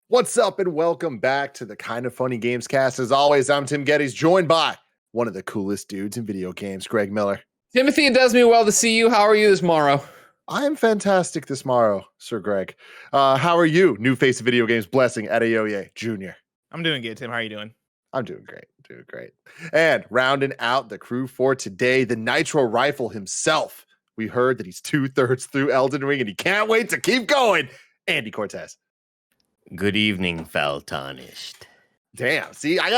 What's up and welcome back to the Kinda Funny Gamescast. As always, I'm Tim Geddes, joined by one of the coolest dudes in video games, Greg Miller. Timothy, it does me well to see you. How are you this morrow? I am fantastic this morrow, Sir Greg. How are you, new face of video games, Blessing Adeoye Jr.? I'm doing good, Tim. How are you doing? I'm doing great. And rounding out the crew for today, the Nitro Rifle himself. We heard that he's 2/3 through Elden Ring and he can't wait to keep going. Andy Cortez. Good evening, foul tarnished. Damn. See, I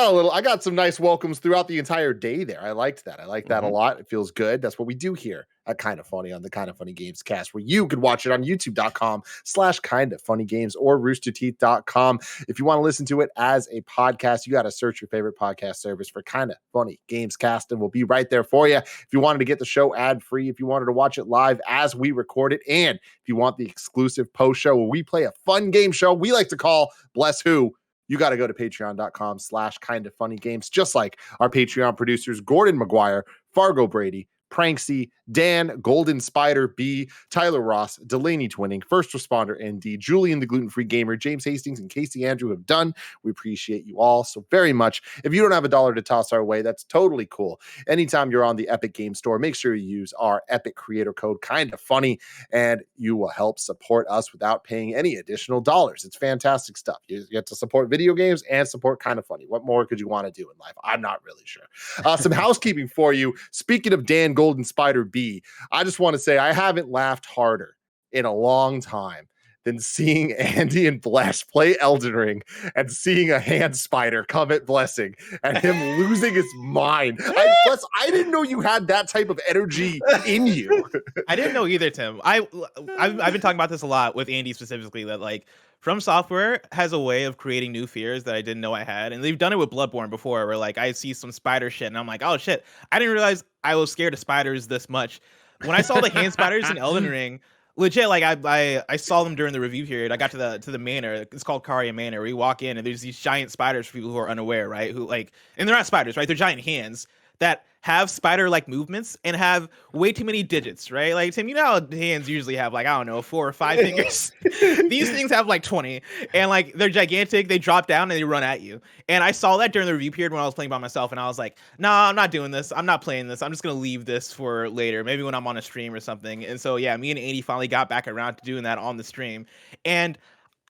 got some nice welcomes throughout the entire day there. I liked that. I like that a lot. It feels good. That's what we do here at Kinda Funny on the Kinda Funny Games cast, where you could watch it on youtube.com/kindafunnygames or roosterteeth.com. If you want to listen to it as a podcast, you got to search your favorite podcast service for Kinda Funny Games cast, and we'll be right there for you. If you wanted to get the show ad free, if you wanted to watch it live as we record it, and if you want the exclusive post show where we play a fun game show we like to call Bless Who, you got to go to patreon.com/kindafunnygames, just like our Patreon producers, Gordon McGuire, Fargo Brady, Pranksy, Dan, Golden Spider, B, Tyler Ross, Delaney Twinning, First Responder ND, Julian the Gluten-Free Gamer, James Hastings, and Casey Andrew have done. We appreciate you all so very much. If you don't have $1 to toss our way, that's totally cool. Anytime you're on the Epic Game Store, make sure you use our Epic creator code, Kinda Funny, and you will help support us without paying any additional dollars. It's fantastic stuff. You get to support video games and support Kinda Funny. What more could you want to do in life? I'm not really sure. Some housekeeping for you. Speaking of Dan, Golden Spider, B, I just want to say I haven't laughed harder in a long time than seeing Andy and Bless play Elden Ring and seeing a hand spider come at Blessing and him losing his mind. I didn't know you had that type of energy in you. I didn't know either, Tim. I've been talking about this a lot with Andy specifically, that like From Software has a way of creating new fears that I didn't know I had. And they've done it with Bloodborne before, where like I see some spider shit and I'm like, oh shit, I didn't realize I was scared of spiders this much. When I saw the hand spiders in Elden Ring, legit, like I saw them during the review period. I got to the manor. It's called Karia Manor, where you walk in and there's these giant spiders for people who are unaware, right? Who like, and they're not spiders, right? They're giant hands that have spider-like movements and have way too many digits, right? Like, Tim, you know how hands usually have like, I don't know, 4 or 5 fingers? These things have like 20, and like they're gigantic. They drop down and they run at you. And I saw that during the review period when I was playing by myself, and I was like, no, I'm not doing this. I'm not playing this. I'm just gonna leave this for later, maybe when I'm on a stream or something. And so yeah, me and Andy finally got back around to doing that on the stream, and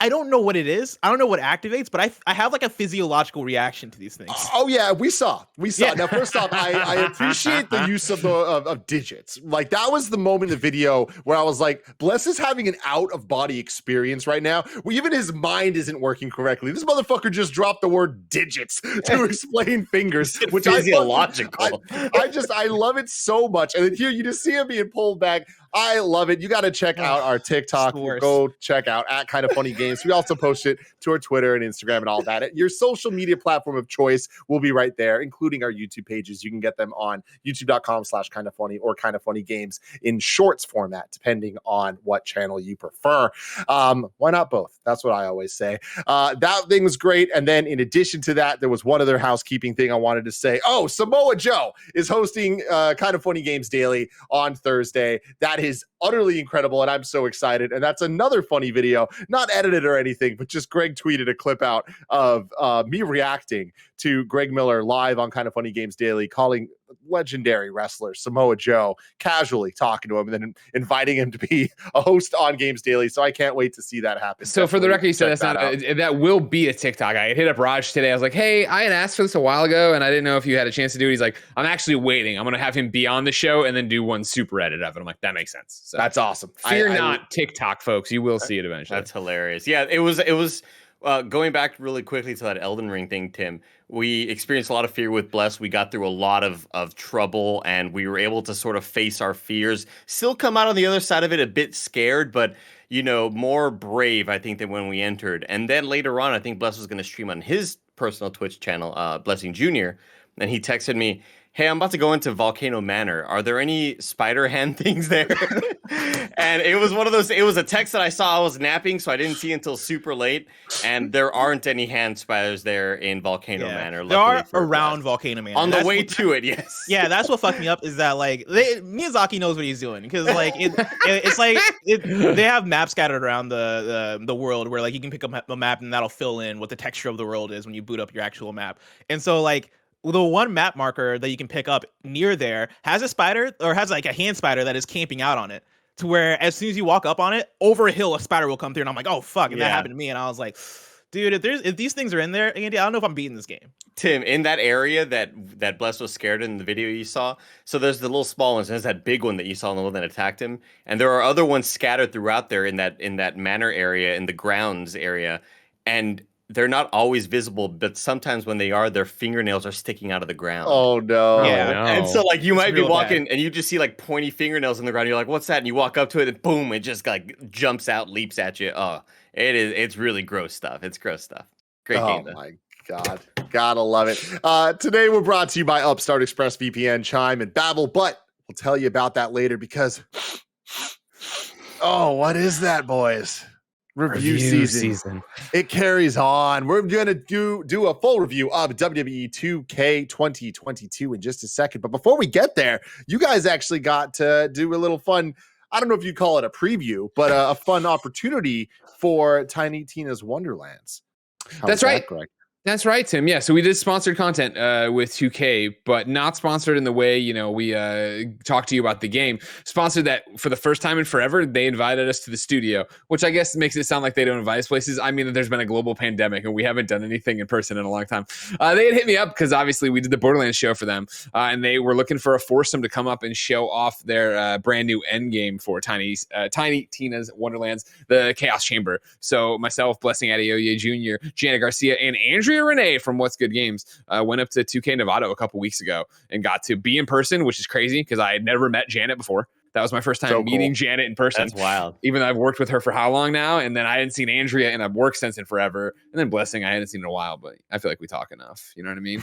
I don't know what it is. I don't know what activates, but I have like a physiological reaction to these things. Oh yeah, we saw. Yeah. Now, first off, I appreciate the use of digits. Like that was the moment in the video where I was like, Bless is having an out of body experience right now. Where even his mind isn't working correctly. This motherfucker just dropped the word digits to explain fingers, which physiological. I love it so much. And then here you just see him being pulled back. I love it. You got to check out our TikTok. Go check out at Kinda Funny Games. We also post it to our Twitter and Instagram and all that. Your social media platform of choice will be right there, including our YouTube pages. You can get them on youtube.com/kindafunny or Kinda Funny Games in shorts format, depending on what channel you prefer. Why not both? That's what I always say. That thing was great. And then in addition to that, there was one other housekeeping thing I wanted to say. Oh, Samoa Joe is hosting Kinda Funny Games Daily on Thursday. That is utterly incredible, and I'm so excited. And that's another funny video, not edited or anything, but just Greg tweeted a clip out of me reacting to Greg Miller live on Kinda Funny Games Daily, calling legendary wrestler Samoa Joe, casually talking to him and then inviting him to be a host on Games Daily. So I can't wait to see that happen. So for the record, you said that's not that will be a TikTok. I hit up Raj today. I was like, hey, I had asked for this a while ago and I didn't know if you had a chance to do it. He's like, I'm actually waiting. I'm going to have him be on the show and then do one super edit of it. I'm like, that makes sense. So that's awesome. Fear not, TikTok folks. You will see it eventually. That's hilarious. Yeah, it was going back really quickly to that Elden Ring thing, Tim. We experienced a lot of fear with Bless. We got through a lot of trouble, and we were able to sort of face our fears. Still come out on the other side of it a bit scared, but, you know, more brave, I think, than when we entered. And then later on, I think Bless was going to stream on his personal Twitch channel, Blessing Jr., and he texted me, hey, I'm about to go into Volcano Manor. Are there any spider hand things there? And it was one of those, it was a text that I saw. I was napping, so I didn't see until super late. And there aren't any hand spiders there in Volcano Manor. There are around Volcano Manor. On the way to it, yes. Yeah, that's what fucked me up is that like Miyazaki knows what he's doing because like it's like they have maps scattered around the world where like you can pick up a map and that'll fill in what the texture of the world is when you boot up your actual map. And so like the one map marker that you can pick up near there has a spider or has like a hand spider that is camping out on it. To where as soon as you walk up on it, over a hill a spider will come through, and I'm like, oh fuck, and that happened to me, and I was like, dude, if these things are in there, Andy, I don't know if I'm beating this game. Tim, in that area that Bless was scared in the video you saw, so there's the little small ones, and there's that big one that you saw in the one that attacked him, and there are other ones scattered throughout there in that manor area, in the grounds area, and they're not always visible, but sometimes when they are, their fingernails are sticking out of the ground. Oh no! Yeah, no. And so like you might be walking bad. and you just see like pointy fingernails in the ground. You're like, "What's that?" And you walk up to it, and boom, it just like jumps out, leaps at you. Oh, it's really gross stuff. It's gross stuff. Great game. Oh my god, gotta love it. Today we're brought to you by Upstart, Express VPN, Chime, and Babbel, but we'll tell you about that later because what is that, boys? Review season. It carries on. We're gonna do a full review of WWE 2K22 in just a second. But before we get there, you guys actually got to do a little fun. I don't know if you call it a preview, but a fun opportunity for Tiny Tina's Wonderlands. That's right. Greg? That's right, Tim. Yeah, so we did sponsored content with 2K, but not sponsored in the way, we talked to you about the game. Sponsored that for the first time in forever, they invited us to the studio, which I guess makes it sound like they don't invite us places. I mean, there's been a global pandemic and we haven't done anything in person in a long time. They had hit me up because obviously we did the Borderlands show for them, and they were looking for a foursome to come up and show off their brand new end game for Tiny Tina's Wonderlands, the Chaos Chamber. So myself, Blessing Adeoye Jr., Janet Garcia, and Andrea Renee from What's Good Games went up to 2K Novato a couple weeks ago and got to be in person, which is crazy because I had never met Janet before. That was my first time meeting Janet in person. That's wild. Even though I've worked with her for how long now? And then I hadn't seen Andrea in a work sense in forever. And then Blessing, I hadn't seen in a while, but I feel like we talk enough. You know what I mean?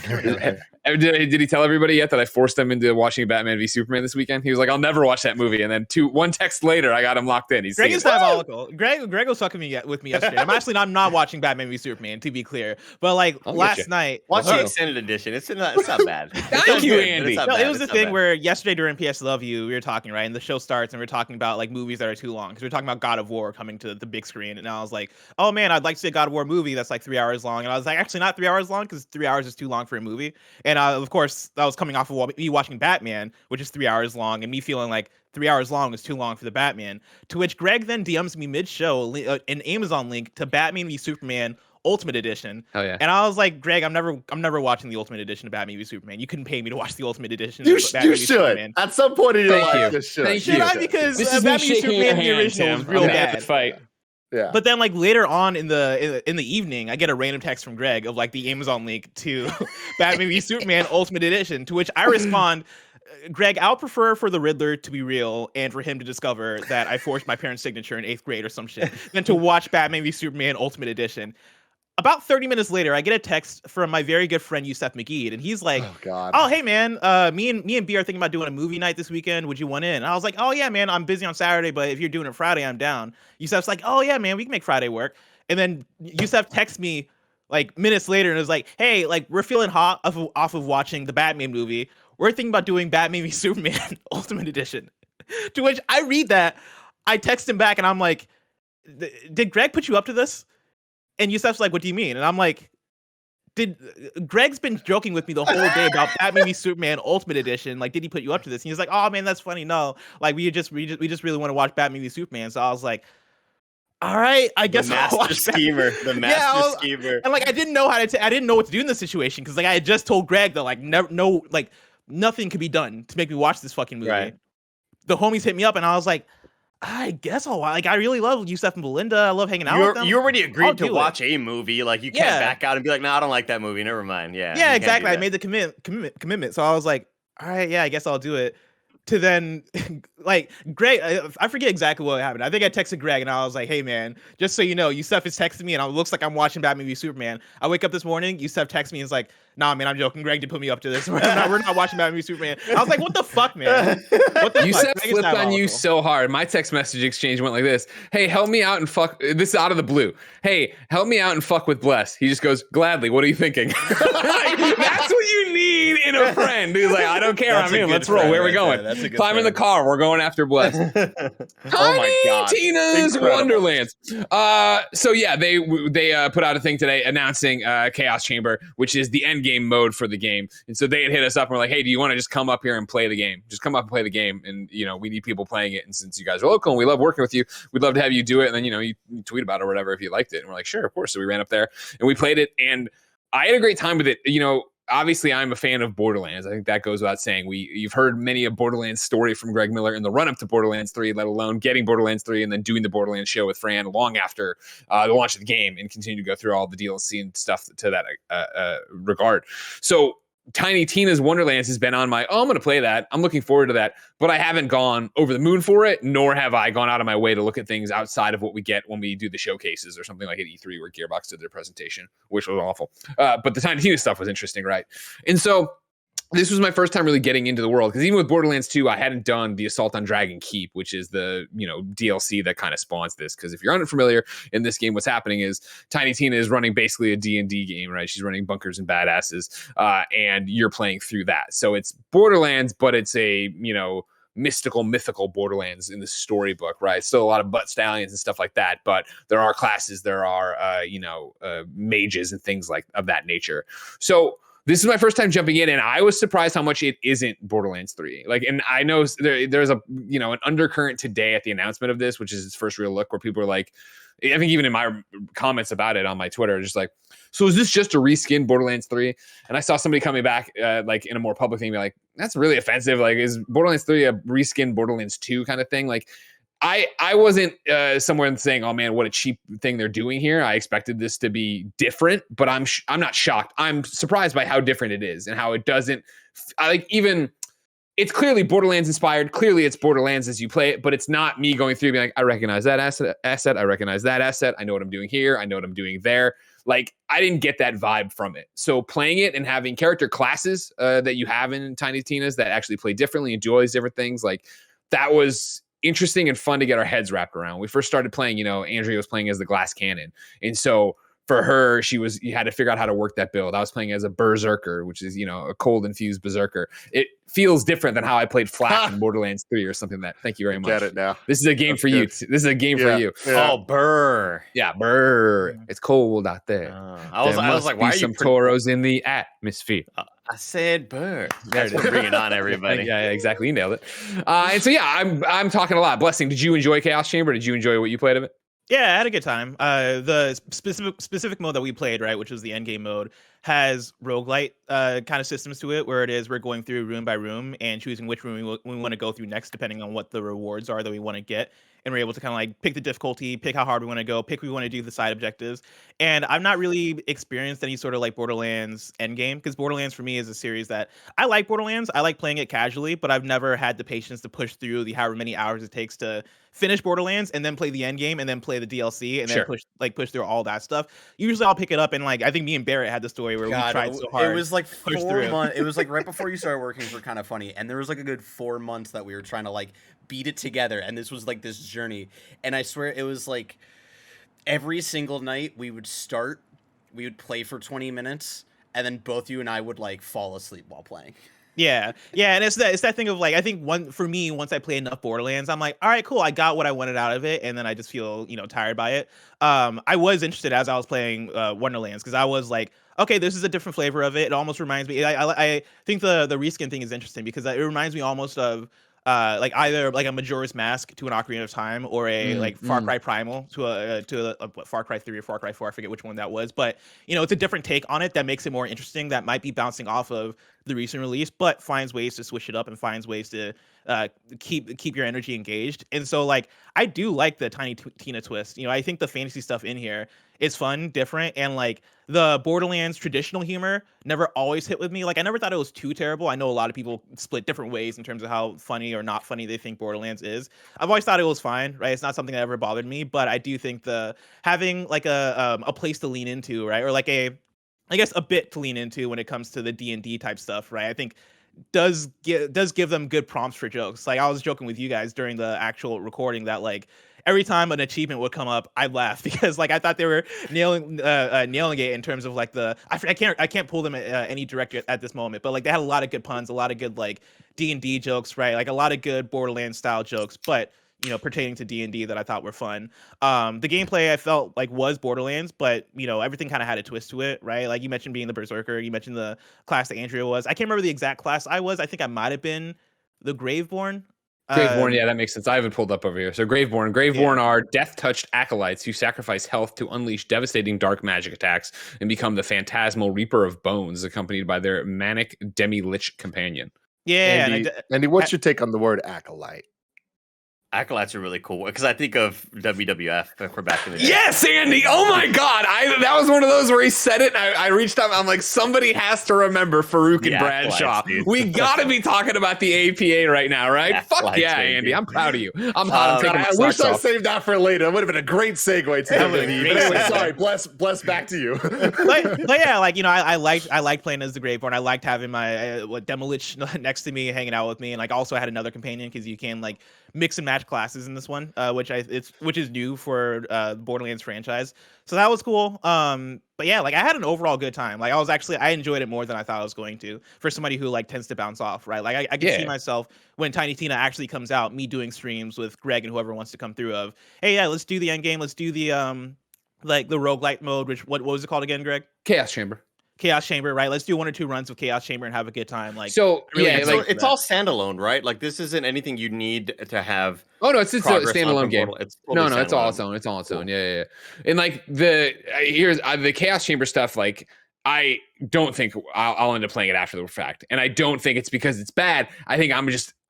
Did he tell everybody yet that I forced him into watching Batman v Superman this weekend? He was like, I'll never watch that movie. And then one text later, I got him locked in. Greg is diabolical. Greg was fucking with me yesterday. I'm not watching Batman v Superman, to be clear. But like last night, watch the extended edition. It's not bad. Thank you, Andy. No, it was the thing where yesterday during PS Love You, we were talking, right? And the show starts and we're talking about like movies that are too long because we're talking about God of War coming to the big screen. And I was like, oh man, I'd like to see a God of War movie that's like 3 hours long. And I was like, actually not 3 hours long because 3 hours is too long for a movie. And of course, that was coming off of me watching Batman, which is 3 hours long, and me feeling like 3 hours long is too long for the Batman. To which Greg then DMs me mid-show an Amazon link to Batman v Superman Ultimate Edition. Oh yeah. And I was like, Greg, I'm never watching the Ultimate Edition of Batman v Superman. You couldn't pay me to watch the Ultimate Edition. You should. Superman. At some point in your life, you should. Thank you. Because Batman v Superman the original is real bad. Fight. Yeah. But then like later on in the evening, I get a random text from Greg of like the Amazon link to Batman v Superman Ultimate Edition, to which I respond, Greg, I'll prefer for the Riddler to be real and for him to discover that I forged my parents' signature in 8th grade or some shit than to watch Batman v Superman Ultimate Edition. About 30 minutes later, I get a text from my very good friend Yusef McGee, and he's like, "Oh, hey man, me and B are thinking about doing a movie night this weekend. Would you want in?" And I was like, "Oh yeah, man, I'm busy on Saturday, but if you're doing it Friday, I'm down." Yusef's like, "Oh yeah, man, we can make Friday work." And then Yusef texts me like minutes later and was like, "Hey, like we're feeling hot off of watching the Batman movie. We're thinking about doing Batman v Superman Ultimate Edition." To which I read that, I text him back, and I'm like, "Did Greg put you up to this?" And Yusef's like, "What do you mean?" And I'm like, Greg's been joking with me the whole day about Batman v Superman Ultimate Edition. Like, did he put you up to this? And he's like, "Oh man, that's funny. No, like we just really want to watch Batman v Superman." So I was like, "All right, I guess I'll watch schemer, the master schemer." And like, I didn't know I didn't know what to do in this situation because like I had just told Greg that like nothing could be done to make me watch this fucking movie. Right. The homies hit me up, and I was like, I guess I'll like. I really love Yusef and Belinda. I love hanging out with them. You already agreed to watch a movie. Like you can't back out and be like, "No, I don't like that movie. Never mind." Yeah. Yeah, exactly. I made the commitment. So I was like, all right, yeah, I guess I'll do it. to then like Greg, I forget exactly what happened. I think I texted Greg and I was like, "Hey man, just so you know, Yusef is texting me and it looks like I'm watching Batman v Superman." I wake up this morning, Yusef texts me and is like, "Nah, man, I'm joking. Greg did put me up to this. We're not watching Batman v Superman." I was like, "What the fuck, man? What the Yusef fuck?" flipped on you so hard. My text message exchange went like this: "Hey, help me out and fuck." This is out of the blue. "Hey, help me out and fuck with Bless." He just goes, "Gladly. What are you thinking?" Like, that's what you need in a friend. He's like, "I don't care. I'm in. Let's roll. Where are we going? Climb in the car. We're going after Bless." Oh my God. Tina's Incredible. Wonderlands. So yeah, they put out a thing today announcing Chaos Chamber, which is the end game mode for the game. And so they had hit us up and were like, "Hey, do you want to just come up here and play the game? Just come up and play the game. And we need people playing it. And since you guys are local and we love working with you, we'd love to have you do it. And then you tweet about it or whatever if you liked it." And we're like, "Sure, of course." So we ran up there and we played it, and I had a great time with it. Obviously, I'm a fan of Borderlands. I think that goes without saying. You've heard many a Borderlands story from Greg Miller in the run-up to Borderlands 3, let alone getting Borderlands 3 and then doing the Borderlands show with Fran long after the launch of the game, and continue to go through all the DLC and stuff to that regard. So Tiny Tina's Wonderlands has been on my, I'm going to play that. I'm looking forward to that. But I haven't gone over the moon for it, nor have I gone out of my way to look at things outside of what we get when we do the showcases or something like at E3 where Gearbox did their presentation, which was awful. But the Tiny Tina stuff was interesting, right? And so this was my first time really getting into the world, because even with Borderlands 2, I hadn't done the Assault on Dragon Keep, which is the DLC that kind of spawns this. Because if you're unfamiliar in this game, what's happening is Tiny Tina is running basically a D&D game, right? She's running bunkers and badasses, and you're playing through that. So it's Borderlands, but it's a mythical Borderlands in the storybook, right? Still a lot of butt stallions and stuff like that, but there are classes, there are mages and things like of that nature. So this is my first time jumping in, and I was surprised how much it isn't Borderlands 3. Like, and I know there's a an undercurrent today at the announcement of this, which is its first real look, where people are like, I think even in my comments about it on my Twitter, just like, "So is this just a reskin Borderlands 3?" And I saw somebody coming back like in a more public thing, be like, "That's really offensive. Like, is Borderlands 3 a reskin Borderlands 2 kind of thing?" Like, I wasn't somewhere saying, "Oh man, what a cheap thing they're doing here." I expected this to be different, but I'm not shocked. I'm surprised by how different it is and how it doesn't. It's clearly Borderlands inspired. Clearly, it's Borderlands as you play it, but it's not me going through being like, "I recognize that asset. I recognize that asset. I know what I'm doing here. I know what I'm doing there." Like, I didn't get that vibe from it. So playing it and having character classes that you have in Tiny Tina's that actually play differently and do all these different things, like, that was interesting and fun to get our heads wrapped around. We first started playing, Andrea was playing as the glass cannon. And so for her, you had to figure out how to work that build. I was playing as a berserker, which is, a cold infused berserker. It feels different than how I played Flash in Borderlands 3 or something thank you very much. Get it now. This is a game for you. This is a game for you. Yeah. Oh, burr. Yeah, burr. It's cold out there. I was like, why are you some toros in the atmosphere? I said burr. That's what bring it on, everybody. Yeah, exactly. You nailed it. And so I'm talking a lot. Blessing, did you enjoy Chaos Chamber? Did you enjoy what you played of it? Yeah, I had a good time. The specific mode that we played, right, which was the endgame mode, has roguelite kind of systems to it, where we're going through room by room and choosing which room we want to go through next, depending on what the rewards are that we want to get. And we're able to kind of like pick the difficulty, pick how hard we want to go, pick we want to do the side objectives. And I've not really experienced any sort of like Borderlands endgame, because Borderlands for me is a series that I like Borderlands. I like playing it casually, but I've never had the patience to push through the however many hours it takes to finish Borderlands and then play the end game and then play the DLC and then push through all that stuff. Usually I'll pick it up, and like I think me and Barret had the story where we tried so hard. It was like 4 months. It was like right before you started working for KindaFunny, and there was like a good 4 months that we were trying to like beat it together, and this was like this journey. And I swear it was like every single night we would play for 20 minutes, and then both you and I would like fall asleep while playing. Yeah, and it's that thing of like, I think for me, once I play enough Borderlands, I'm like, all right, cool, I got what I wanted out of it, and then I just feel tired by it. I was interested as I was playing Wonderlands, because I was like, okay, this is a different flavor of it. It almost reminds me. I think the reskin thing is interesting, because it reminds me almost of like either like a Majora's Mask to an Ocarina of Time, or a like Far Cry Primal to a Far Cry 3 or Far Cry 4. I forget which one that was, but it's a different take on it that makes it more interesting. That might be bouncing off of the recent release, but finds ways to switch it up and finds ways to keep your energy engaged. And so like I do like the Tiny Tina twist. I think the fantasy stuff in here is fun, different, and like the Borderlands traditional humor never always hit with me. Like I never thought it was too terrible. I know a lot of people split different ways in terms of how funny or not funny they think Borderlands is. I've always thought it was fine, right? It's not something that ever bothered me, but I do think the having like a place to lean into, right, or like I guess a bit to lean into when it comes to the D&D type stuff, right? I think does give them good prompts for jokes. Like I was joking with you guys during the actual recording that like every time an achievement would come up, I'd laugh because like I thought they were nailing it in terms of like I can't pull them any direct at this moment, but like they had a lot of good puns, a lot of good like D&D jokes, right? Like a lot of good Borderlands style jokes, but pertaining to D&D that I thought were fun. The gameplay I felt like was Borderlands, but everything kind of had a twist to it, right? Like you mentioned being the Berserker, you mentioned the class that Andrea was. I can't remember the exact class I was. I think I might have been the Graveborn. Graveborn, yeah, that makes sense. I have it pulled up over here. So Graveborn are death-touched acolytes who sacrifice health to unleash devastating dark magic attacks and become the phantasmal Reaper of Bones, accompanied by their manic demi-lich companion. Yeah, Andy, what's your take on the word acolyte? Acolytes are really cool because I think of WWF for back in the day. Yes, Andy. Oh my God. That was one of those where he said it. And I reached out. I'm like, somebody has to remember Farouk and Bradshaw. We got to be talking about the APA right now, right? Fuck yeah, Andy. I'm proud of you. I'm hot. I'm taking my I wish I off. saved that for later. It would have been a great segue to WWE. But anyway, sorry. Bless back to you. but yeah, like I liked playing as the Graveborn. I liked having my Demolich next to me, hanging out with me, and like also I had another companion because you can like mix and match classes in this one, which is new for the Borderlands franchise. So that was cool. But yeah, like I had an overall good time. Like I enjoyed it more than I thought I was going to. For somebody who like tends to bounce off, right? Like I can see myself when Tiny Tina actually comes out, me doing streams with Greg and whoever wants to come through. Of hey, yeah, let's do the end game. Let's do the like the roguelite mode. Which what was it called again, Greg? Chaos Chamber, right? Let's do 1 or 2 runs of Chaos Chamber and have a good time. Like so, really it's all standalone, right? Like this isn't anything you need to have. Oh no, it's a standalone game. It's all its own. It's all its own. Yeah. And like the Chaos Chamber stuff, like I don't think I'll end up playing it after the fact, and I don't think it's because it's bad. I think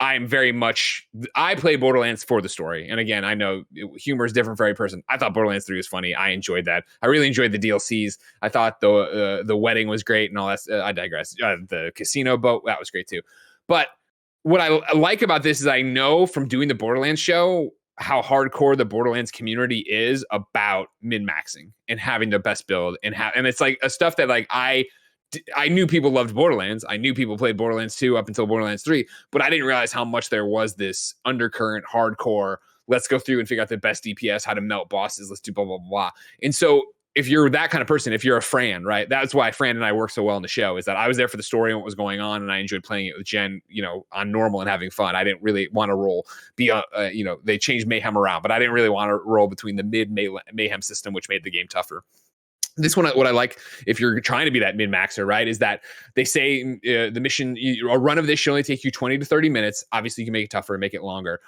I'm very much. I play Borderlands for the story, and again, I know humor is different for every person. I thought Borderlands 3 was funny. I enjoyed that. I really enjoyed the DLCs. I thought the wedding was great and all that. I digress. The casino boat, that was great too. But what I like about this is I know from doing the Borderlands show how hardcore the Borderlands community is about min-maxing and having the best build and it's like a stuff that like I knew people loved Borderlands. I knew people played Borderlands 2 up until Borderlands 3, but I didn't realize how much there was this undercurrent hardcore. Let's go through and figure out the best DPS, how to melt bosses. Let's do blah, blah, blah. And so if you're that kind of person, if you're a Fran, right? That's why Fran and I work so well in the show, is that I was there for the story and what was going on, and I enjoyed playing it with Jen, on normal and having fun. I didn't really want to roll, they changed Mayhem around, but I didn't really want to roll between the mid Mayhem system, which made the game tougher. This one, what I like, if you're trying to be that min-maxer, right, is that they say the mission, a run of this should only take you 20 to 30 minutes. Obviously, you can make it tougher, make it longer.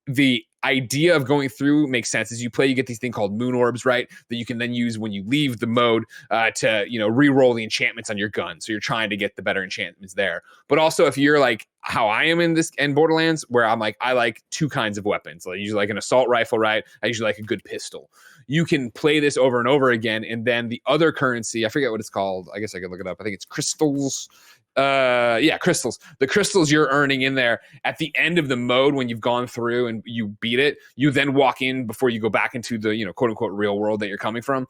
The idea of going through makes sense. As you play, you get these thing called moon orbs, right? That you can then use when you leave the mode to, re-roll the enchantments on your gun. So you're trying to get the better enchantments there. But also if you're like how I am in Borderlands, where I'm like, I like 2 kinds of weapons. I usually like an assault rifle, right? I usually like a good pistol. You can play this over and over again. And then the other currency, I forget what it's called. I guess I could look it up. I think it's crystals. Crystals. The crystals you're earning in there at the end of the mode when you've gone through and you beat it, you then walk in before you go back into the quote unquote real world that you're coming from.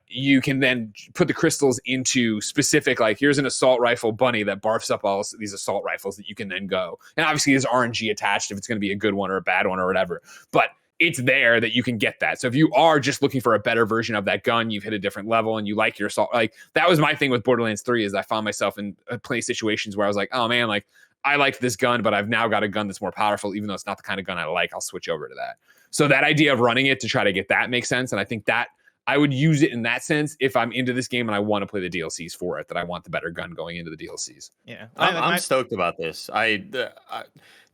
You can then put the crystals into specific, like here's an assault rifle bunny that barfs up all these assault rifles that you can then go. And obviously there's RNG attached if it's going to be a good one or a bad one or whatever. But it's there that you can get that. So if you are just looking for a better version of that gun, you've hit a different level and you like your assault. Like that was my thing with Borderlands 3 is I found myself in plenty of situations where I was like, oh man, like I liked this gun, but I've now got a gun that's more powerful, even though it's not the kind of gun I like, I'll switch over to that. So that idea of running it to try to get that makes sense. And I think that I would use it in that sense if I'm into this game and I want to play the DLCs for it, that I want the better gun going into the DLCs. Yeah. I'm stoked about this.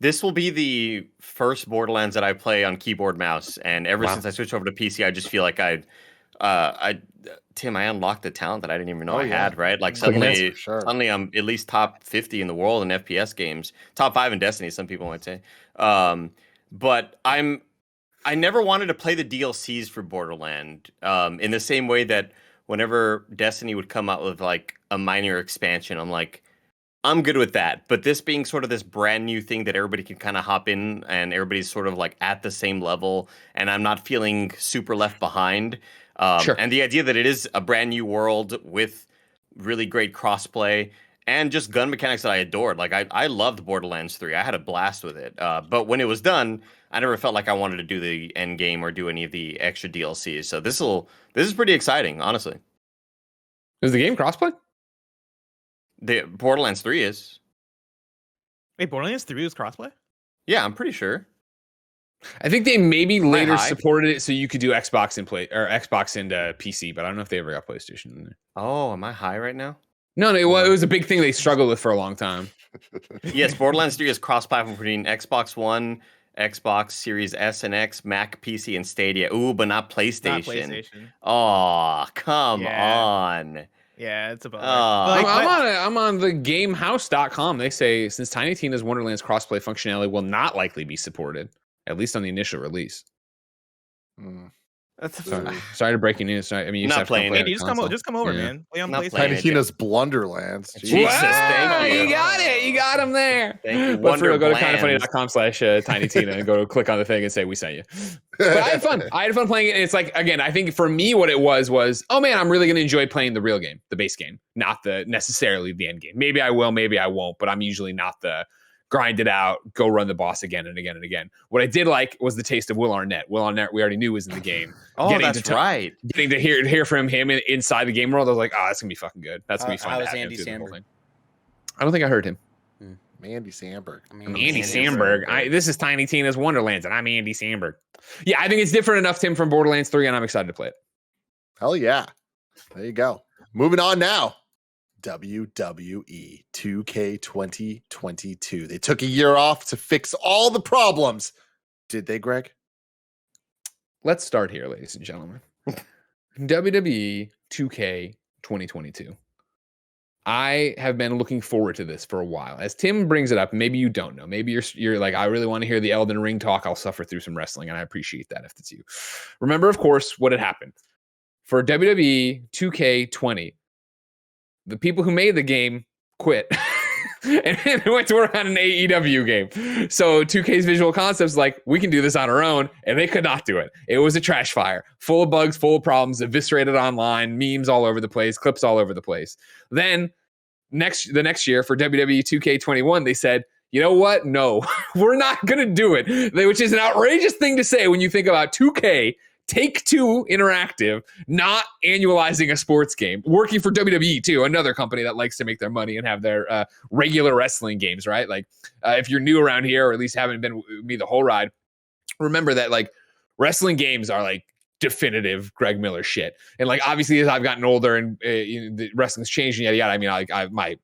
This will be the first Borderlands that I play on keyboard mouse, and ever since I switched over to PC, I just feel like Tim, I unlocked the talent that I didn't even know I had, right? Like Suddenly suddenly I'm at least top 50 in the world in FPS games, top 5 in Destiny, some people might say. But I never wanted to play the DLCs for Borderland, in the same way that whenever Destiny would come out with like a minor expansion, I'm like, I'm good with that. But this being sort of this brand new thing that everybody can kind of hop in and everybody's sort of like at the same level, and I'm not feeling super left behind. Sure. And the idea that it is a brand new world with really great crossplay and just gun mechanics that I adored. Like I loved Borderlands 3. I had a blast with it. But when it was done, I never felt like I wanted to do the end game or do any of the extra DLCs. So this is pretty exciting, honestly. Is the game crossplay? The Borderlands 3 is. Wait, Borderlands 3 was crossplay? Yeah, I'm pretty sure. I think they maybe later high? supported it so you could do Xbox and Xbox and PC, but I don't know if they ever got PlayStation in there. Oh, am I high right now? No, it was a big thing they struggled with for a long time. Yes, Borderlands 3 is cross-platform between Xbox One, Xbox Series S and X, Mac, PC, and Stadia. Ooh, but not PlayStation. Not PlayStation. Oh, come on. Yeah, it's about. I'm on the GameHouse.com. They say since Tiny Tina's Wonderlands crossplay functionality will not likely be supported, at least on the initial release. That's sorry to break your news. Sorry, I mean, you Not have to playing play it. Just come over, man. Play on Not PlayStation. playing Tiny Tina's Blunderlands. Jesus, thank you. You got it. You got him there. Thank you. But for real, go to Wonderlands. kindafunny.com/Tiny Tina and go click on the thing and say we sent you. But I had fun. I had fun playing it. And it's like, again, I think for me, what it was, oh man, I'm really going to enjoy playing the real game, the base game, not necessarily the end game. Maybe I will, maybe I won't, but I'm usually not the grind it out, go run the boss again and again and again. What I did like was the taste of Will Arnett. Will Arnett, we already knew was in the game. Oh, that's right. Getting to hear from him inside the game world, I was like, oh, that's gonna be fucking good. That's gonna be fun. How to was have him Andy through the whole Samberg? thing. I don't think I heard him. Andy Samberg. Andy Samberg. This is Tiny Tina's Wonderlands, and I'm Andy Samberg. Yeah, I think it's different enough, Tim, from Borderlands 3, and I'm excited to play it. Hell yeah. There you go. Moving on now. WWE 2K22. They took a year off to fix all the problems. Did they, Greg? Let's start here, ladies and gentlemen. WWE 2K 2022. I have been looking forward to this for a while. As Tim brings it up, maybe you don't know. Maybe you're like, I really want to hear the Elden Ring talk. I'll suffer through some wrestling, and I appreciate that if it's you. Remember, of course, what had happened. For WWE 2K20, the people who made the game quit and went to work on an AEW game. So 2K's Visual Concepts like, we can do this on our own, and they could not do it. It was a trash fire, full of bugs, full of problems, eviscerated online, memes all over the place, clips all over the place. Then the next year for WWE 2K21, they said, you know what? No, we're not going to do it, which is an outrageous thing to say when you think about 2K, Take-Two Interactive, not annualizing a sports game, working for WWE too, another company that likes to make their money and have their regular wrestling games, right? Like if you're new around here, or at least haven't been with me the whole ride, remember that like wrestling games are like definitive Greg Miller shit. And like, obviously as I've gotten older and the wrestling's changed and yada yada, I mean, my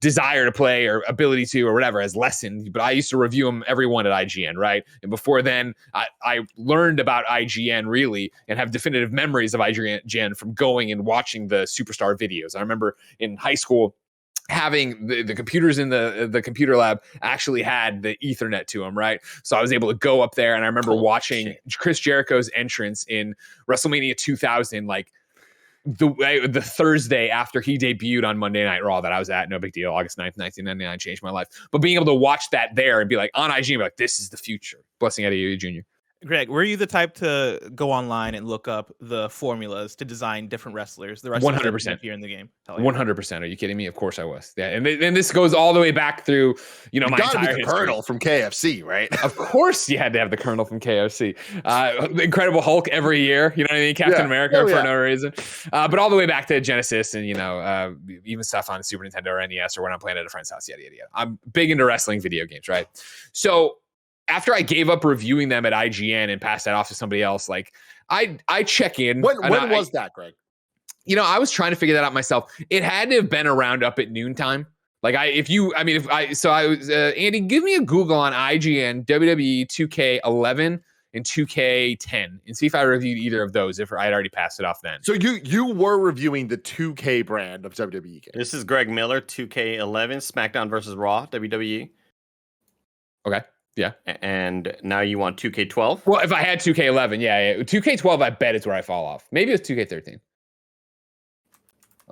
desire to play or ability to or whatever has lessened, but I used to review them every one at IGN, right? And before then, I learned about IGN really and have definitive memories of IGN from going and watching the Superstar videos. I remember in high school having the computers in the computer lab actually had the Ethernet to them, right? So I was able to go up there, and I remember watching Chris Jericho's entrance in WrestleMania 2000, like the Thursday after he debuted on Monday Night Raw that I was at. No big deal. August 9th, 1999 changed my life. But being able to watch that there and be like on IGN, be like, this is the future. Blessing Eddie Jr. Greg, were you the type to go online and look up the formulas to design different wrestlers? The wrestlers 100% here in the game. 100%. Are you kidding me? Of course I was. Yeah, and this goes all the way back through, my entire history. Colonel from KFC, right? Of course, you had to have the Colonel from KFC. The Incredible Hulk every year. You know what I mean? Captain America for no reason. But all the way back to Genesis and even stuff on Super Nintendo or NES or when I'm playing at a friend's house. Yada yada yada. I'm big into wrestling video games, right? So after I gave up reviewing them at IGN and passed that off to somebody else, like I check in. When was that, Greg? I was trying to figure that out myself. It had to have been around up at noontime. Like Andy, give me a Google on IGN WWE 2K11 and 2K10, and see if I reviewed either of those if I had already passed it off then. So you were reviewing the 2K brand of WWE games. This is Greg Miller, 2K11, SmackDown versus Raw, WWE. Okay. Yeah. And now you want 2K12? Well, if I had 2K11, yeah. 2K12, I bet is where I fall off. Maybe it's 2K13.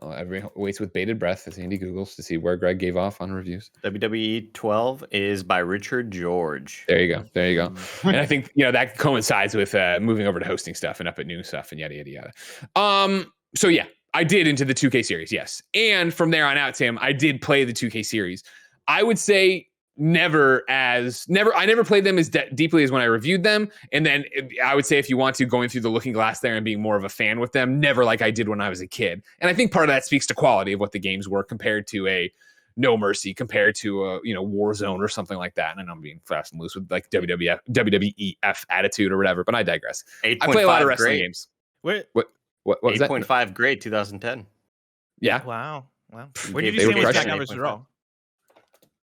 Everyone waits with bated breath as Andy Googles to see where Greg gave off on reviews. WWE 12 is by Richard George. There you go. And I think, that coincides with moving over to hosting stuff and up at new stuff and yada, yada, yada. So yeah, I did into the 2K series, yes. And from there on out, Sam, I did play the 2K series. I would say I never played them as deeply as when I reviewed them. And then I would say if you want to, going through the looking glass there and being more of a fan with them, never like I did when I was a kid. And I think part of that speaks to quality of what the games were compared to a No Mercy, compared to a Warzone or something like that. And I know I'm being fast and loose with like WWF attitude or whatever, but I digress. I play a lot of wrestling games. What was that? 8.5 grade 2010. Yeah. Wow. Where did you stand with SmackDown versus Raw?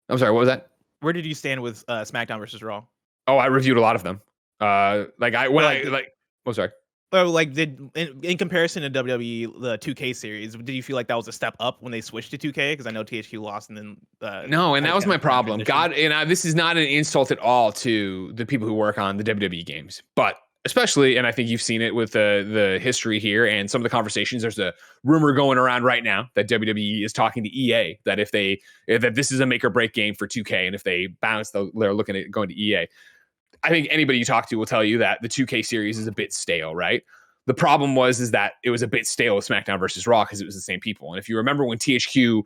I'm sorry, what was that? Where did you stand with SmackDown versus Raw? Oh, I reviewed a lot of them. Oh, sorry. Oh, like in comparison to WWE, the 2K series, did you feel like that was a step up when they switched to 2K? Because I know THQ lost and then no, and that was my problem. This is not an insult at all to the people who work on the WWE games, but especially, and I think you've seen it with the history here and some of the conversations. There's a rumor going around right now that WWE is talking to EA that that this is a make or break game for 2K, and if they bounce, they're looking at going to EA. I think anybody you talk to will tell you that the 2K series is a bit stale, right? The problem is that it was a bit stale with SmackDown versus Raw because it was the same people. And if you remember when THQ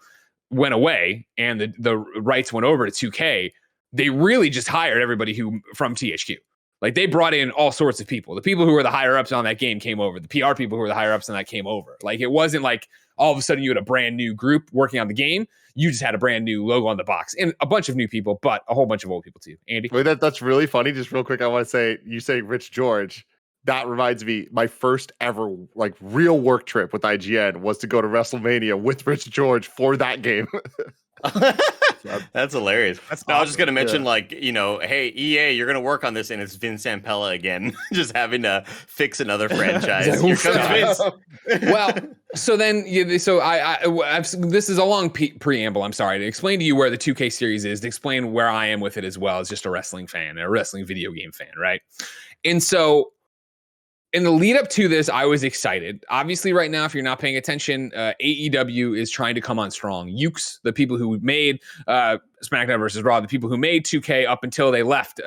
went away and the rights went over to 2K, they really just hired everybody from THQ. Like they brought in all sorts of people. The people who were the higher ups on that game came over. The PR people who were the higher ups on that came over. Like it wasn't like all of a sudden you had a brand new group working on the game. You just had a brand new logo on the box and a bunch of new people, but a whole bunch of old people too. Andy? Wait, that's really funny. Just real quick, I want to say, you say Rich George. That reminds me, my first ever like real work trip with IGN was to go to WrestleMania with Rich George for that game. That's hilarious. That's I was just gonna mention, hey EA, you're gonna work on this, and it's Vince Zampella again, just having to fix another franchise. Here comes Vince. Well, so then, this is a long preamble. I'm sorry to explain to you where the 2K series is, to explain where I am with it as well as just a wrestling fan, a wrestling video game fan, right? And so, in the lead up to this, I was excited. Obviously, right now, if you're not paying attention, AEW is trying to come on strong. Ukes, the people who made SmackDown versus Raw, the people who made 2K up until they left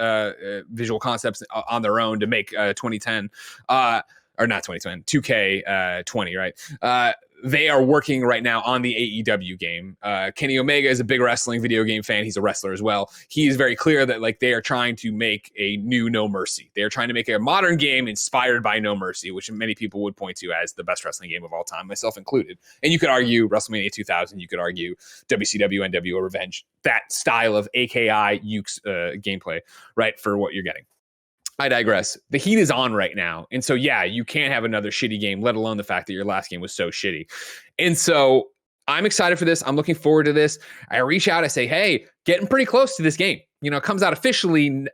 Visual Concepts on their own to make 2010, or not 2010, 2K20, right? They are working right now on the AEW game. Kenny Omega is a big wrestling video game fan. He's a wrestler as well. He is very clear that they are trying to make a new No Mercy. They are trying to make a modern game inspired by No Mercy, which many people would point to as the best wrestling game of all time, myself included. And you could argue WrestleMania 2000. You could argue WCW, NWO Revenge. That style of AKI Ukes gameplay, right, for what you're getting. I digress. The heat is on right now. And so, yeah, you can't have another shitty game, let alone the fact that your last game was so shitty. And so I'm excited for this. I'm looking forward to this. I reach out. I say, hey, getting pretty close to this game. It comes out officially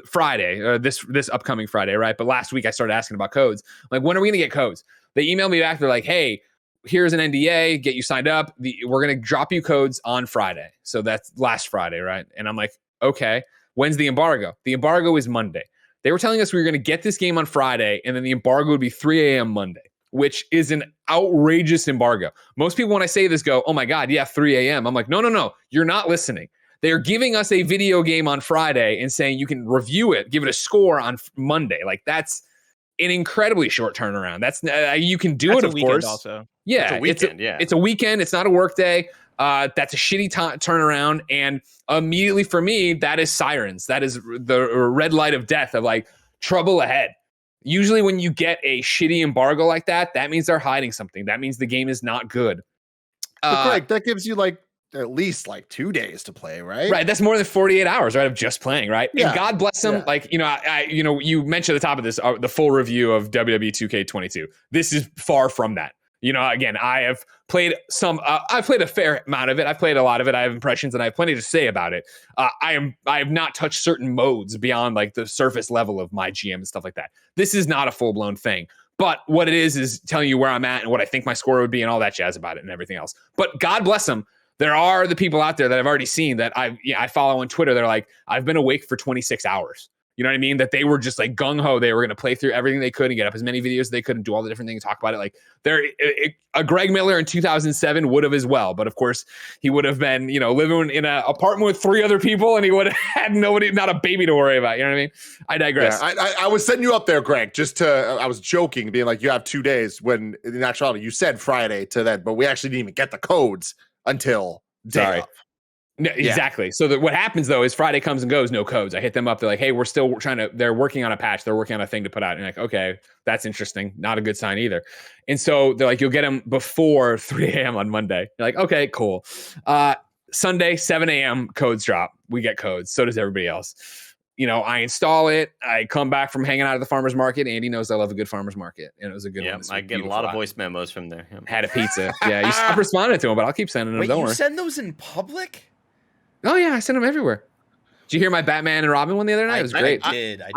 Friday, this upcoming Friday, right? But last week I started asking about codes. Like, when are we going to get codes? They emailed me back. They're like, hey, here's an NDA, get you signed up. We're going to drop you codes on Friday. So that's last Friday, right? And I'm like, okay. When's the embargo? The embargo is Monday. They were telling us we were going to get this game on Friday, and then the embargo would be 3 a.m. Monday, which is an outrageous embargo. Most people, when I say this, go, oh my God, yeah, 3 a.m. I'm like, no, you're not listening. They're giving us a video game on Friday and saying you can review it, give it a score on Monday. Like, that's an incredibly short turnaround. That's you can do it, of course. Also. Yeah, it's a weekend. It's a weekend. It's not a work day. That's a shitty turnaround. And immediately for me, that is sirens. That is the red light of death of like trouble ahead. Usually when you get a shitty embargo like that, that means they're hiding something. That means the game is not good. But Greg, that gives you at least 2 days to play, right? Right. That's more than 48 hours, right, of just playing, right? Yeah. And God bless them. Yeah. You mentioned at the top of this, the full review of WWE 2K22. This is far from that. Again, I have played I've played a fair amount of it. I've played a lot of it. I have impressions and I have plenty to say about it. I have not touched certain modes beyond like the surface level of my GM and stuff like that. This is not a full blown thing. But what it is telling you where I'm at and what I think my score would be and all that jazz about it and everything else. But God bless them. There are the people out there that I've already seen that I follow on Twitter. They're like, I've been awake for 26 hours. You know what I mean? That they were just like gung-ho. They were going to play through everything they could and get up as many videos as they could and do all the different things, talk about it. Like a Greg Miller in 2007 would have as well. But of course, he would have been, living in an apartment with 3 other people and he would have had nobody, not a baby to worry about. You know what I mean? I digress. Yeah, I was setting you up there, Greg, I was joking, being like, you have 2 days when in actuality you said Friday to that, but we actually didn't even get the codes until day of. No, exactly. So what happens though is Friday comes and goes, no codes. I hit them up. They're like, hey, we're still they're working on a patch. They're working on a thing to put out. And like, okay, that's interesting. Not a good sign either. And so they're like, you'll get them before 3 a.m. on Monday. You're like, okay, cool. Sunday, 7 a.m. codes drop. We get codes. So does everybody else. I install it. I come back from hanging out at the farmer's market. Andy knows I love a good farmer's market. And it was a good one. I get a lot of voice memos from there. Yep. Had a pizza. Yeah, you stopped responding to them, but I'll keep sending them. Wait, don't you worry. send those in public? Oh yeah, I sent them everywhere. Did you hear my Batman and Robin one the other night? It was great. I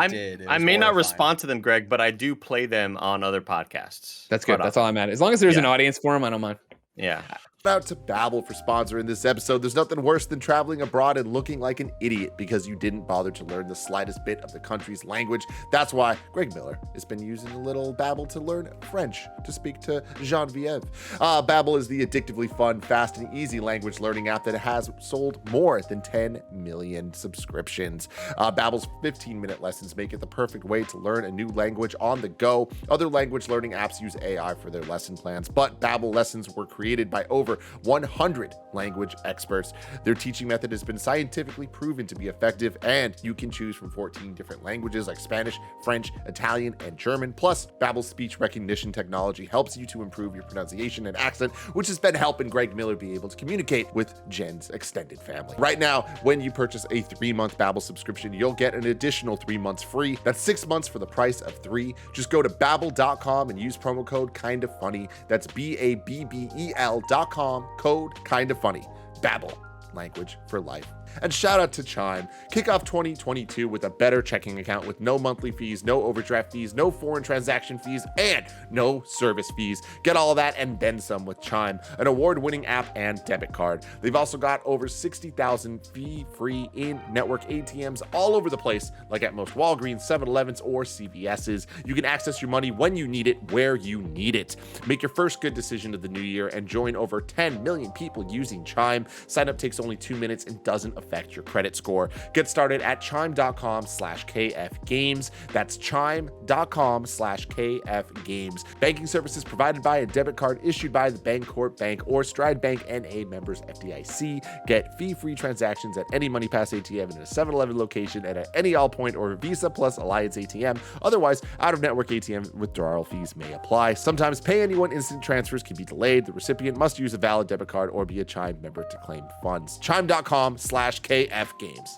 did. I may not respond to them, Greg, but I do play them on other podcasts. That's good. That's all I'm at. As long as there's an audience for them, I don't mind. Yeah. Shout out to Babbel for sponsoring this episode. There's nothing worse than traveling abroad and looking like an idiot because you didn't bother to learn the slightest bit of the country's language. That's why Greg Miller has been using a little Babbel to learn French to speak to Genevieve. Babbel is the addictively fun, fast, and easy language learning app that has sold more than 10 million subscriptions. Babbel's 15-minute lessons make it the perfect way to learn a new language on the go. Other language learning apps use AI for their lesson plans, but Babbel lessons were created by over 100 language experts. Their teaching method has been scientifically proven to be effective, and you can choose from 14 different languages like Spanish, French, Italian, and German. Plus, Babbel's speech recognition technology helps you to improve your pronunciation and accent, which has been helping Greg Miller be able to communicate with Jen's extended family. Right now, when you purchase a 3-month Babbel subscription, you'll get an additional 3 months free. That's 6 months for the price of 3. Just go to babbel.com and use promo code KindaFunny. That's BABBEL.com. Code KindaFunny. Babbel, language for life. And shout out to Chime. Kick off 2022 with a better checking account with no monthly fees, no overdraft fees, no foreign transaction fees, and no service fees. Get all of that and then some with Chime, an award-winning app and debit card. They've also got over 60,000 fee-free in-network ATMs all over the place, like at most Walgreens, 7-Elevens, or CVS's. You can access your money when you need it, where you need it. Make your first good decision of the new year and join over 10 million people using Chime. Sign up takes only 2 minutes and doesn't affect your credit score. Get started at chime.com/KFgames. That's chime.com/KFgames. Banking services provided by a debit card issued by the Bancorp Bank or Stride Bank NA, members FDIC. Get fee-free transactions at any MoneyPass ATM in a 7-Eleven location and at any Allpoint or Visa Plus Alliance ATM. Otherwise, out-of-network ATM withdrawal fees may apply. Sometimes pay anyone instant transfers can be delayed. The recipient must use a valid debit card or be a Chime member to claim funds. Chime.com/KFgames.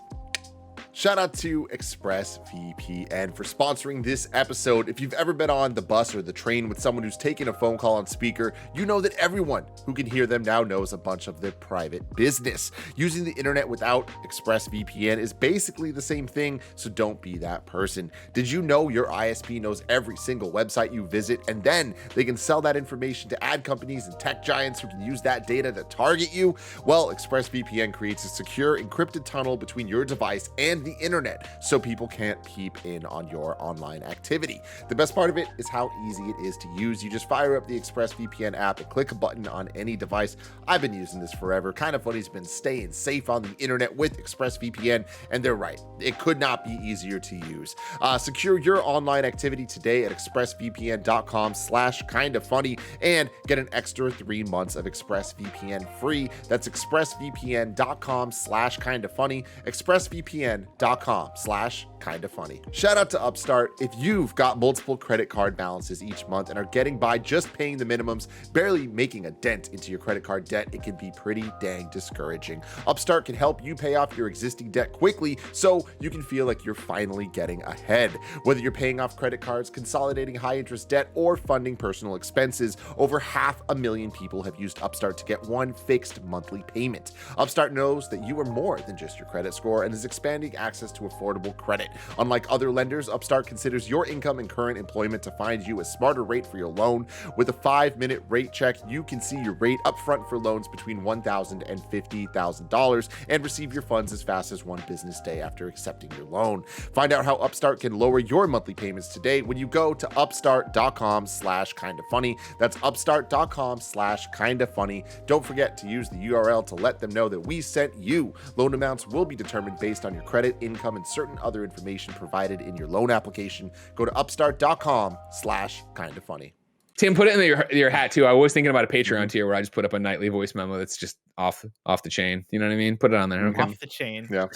Shout out to ExpressVPN for sponsoring this episode. If you've ever been on the bus or the train with someone who's taking a phone call on speaker, you know that everyone who can hear them now knows a bunch of their private business. Using the internet without ExpressVPN is basically the same thing, so don't be that person. Did you know your ISP knows every single website you visit, and then they can sell that information to ad companies and tech giants who can use that data to target you? Well, ExpressVPN creates a secure encrypted tunnel between your device and the internet, so people can't peep in on your online activity. The best part of it is how easy it is to use. You just fire up the ExpressVPN app and click a button on any device. I've been using this forever. KindaFunny's been staying safe on the internet with ExpressVPN, and they're right. It could not be easier to use. Secure your online activity today at expressvpn.com/KindaFunny and get an extra 3 months of ExpressVPN free. That's expressvpn.com/KindaFunny. ExpressVPN.com/KindaFunny. upstart.com/kindafunny. Shout out to Upstart. If you've got multiple credit card balances each month and are getting by just paying the minimums, barely making a dent into your credit card debt, it can be pretty dang discouraging. Upstart can help you pay off your existing debt quickly so you can feel like you're finally getting ahead. Whether you're paying off credit cards, consolidating high interest debt, or funding personal expenses, over 500,000 people have used Upstart to get one fixed monthly payment. Upstart knows that you are more than just your credit score and is expanding access to affordable credit. Unlike other lenders, Upstart considers your income and current employment to find you a smarter rate for your loan. With a 5-minute rate check, you can see your rate upfront for loans between $1,000 and $50,000 and receive your funds as fast as one business day after accepting your loan. Find out how Upstart can lower your monthly payments today when you go to upstart.com/kindafunny. That's upstart.com/kindafunny. Don't forget to use the URL to let them know that we sent you. Loan amounts will be determined based on your credit, income, and certain other information provided in your loan application. Go to upstart.com/kindafunny. Tim, put it in your hat too. I was thinking about a Patreon tier where I just put up a nightly voice memo that's just off the chain. You know what I mean? Put it on there. Okay. Off the chain. Yeah.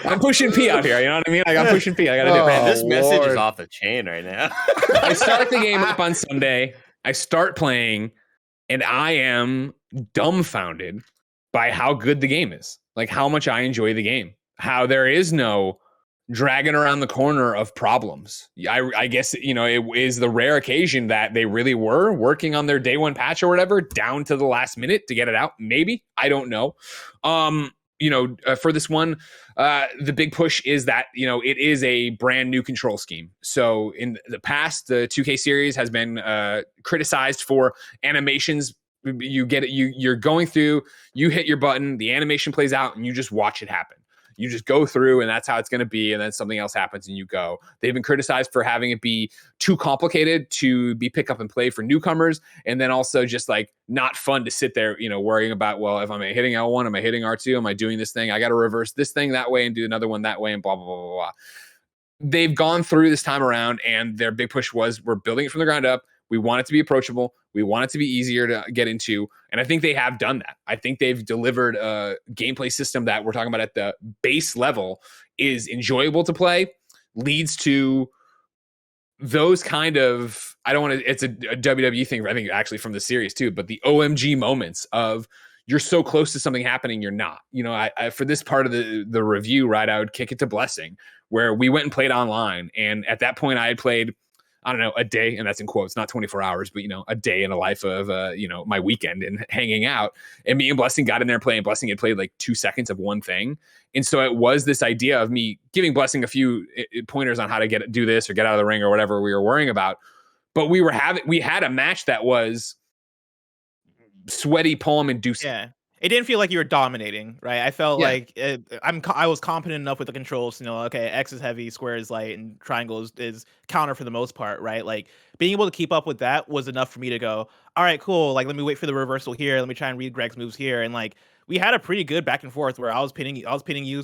I'm pushing P out here. You know what I mean? Like I'm pushing P. I gotta do it. Man, this message is Lord. off the chain right now. I start the game up on Sunday. I start playing, and I am dumbfounded by how good the game is. Like how much I enjoy the game. How there is no dragging around the corner of problems. I guess, you know, it is the rare occasion that they really were working on their day one patch or whatever down to the last minute to get it out. Maybe. I don't know. For this one, the big push is that, you know, it is a brand new control scheme. So in the past, the 2K series has been criticized for animations. You get it. You're going through, you hit your button, the animation plays out and you just watch it happen. You just go through and that's how it's going to be. And then something else happens and you go. They've been criticized for having it be too complicated to be pick up and play for newcomers. And then also just like not fun to sit there, you know, worrying about, well, if I'm hitting L1, am I hitting R2? Am I doing this thing? I got to reverse this thing that way and do another one that way and blah, blah, blah, blah, blah. They've gone through this time around and their big push was we're building it from the ground up. We want it to be approachable. We want it to be easier to get into. And I think they have done that. I think they've delivered a gameplay system that we're talking about at the base level is enjoyable to play, leads to those kind of, I don't want to, it's a WWE thing, I think actually from the series too, but the OMG moments of you're so close to something happening, you're not. You know, I for this part of the review, right, I would kick it to Blessing, where we went and played online. And at that point I had played, I don't know, a day, and that's in quotes, not 24 hours, but, you know, a day in the life of, my weekend and hanging out. And me and Blessing got in there playing. Blessing had played like 2 seconds of one thing. And so it was this idea of me giving Blessing a few pointers on how to do this or get out of the ring or whatever we were worrying about. But we had a match that was sweaty, palm inducing. Yeah. It didn't feel like you were dominating, right? I felt like I was competent enough with the controls to know, okay, X is heavy, square is light, and triangle is counter for the most part, right? Like being able to keep up with that was enough for me to go, all right, cool. Like let me wait for the reversal here. Let me try and read Greg's moves here, and like we had a pretty good back and forth where I was pinning you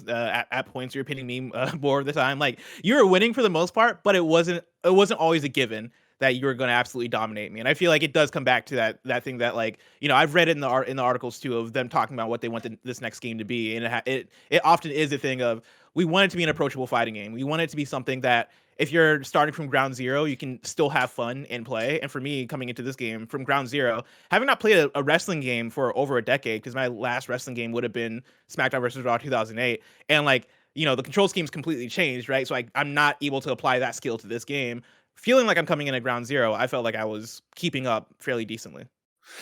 at points. You were pinning me more of the time. Like you were winning for the most part, but it wasn't always a given that you were going to absolutely dominate me. And I feel like it does come back to that thing that, like, you know, I've read it in the articles too of them talking about what they want this next game to be. And it often is a thing of, we want it to be an approachable fighting game. We want it to be something that if you're starting from ground zero, you can still have fun and play. And for me, coming into this game from ground zero, having not played a wrestling game for over a decade, because my last wrestling game would have been SmackDown vs. Raw 2008. And like, you know, the control scheme's completely changed, right? So I'm not able to apply that skill to this game. Feeling like I'm coming in at ground zero, I felt like I was keeping up fairly decently.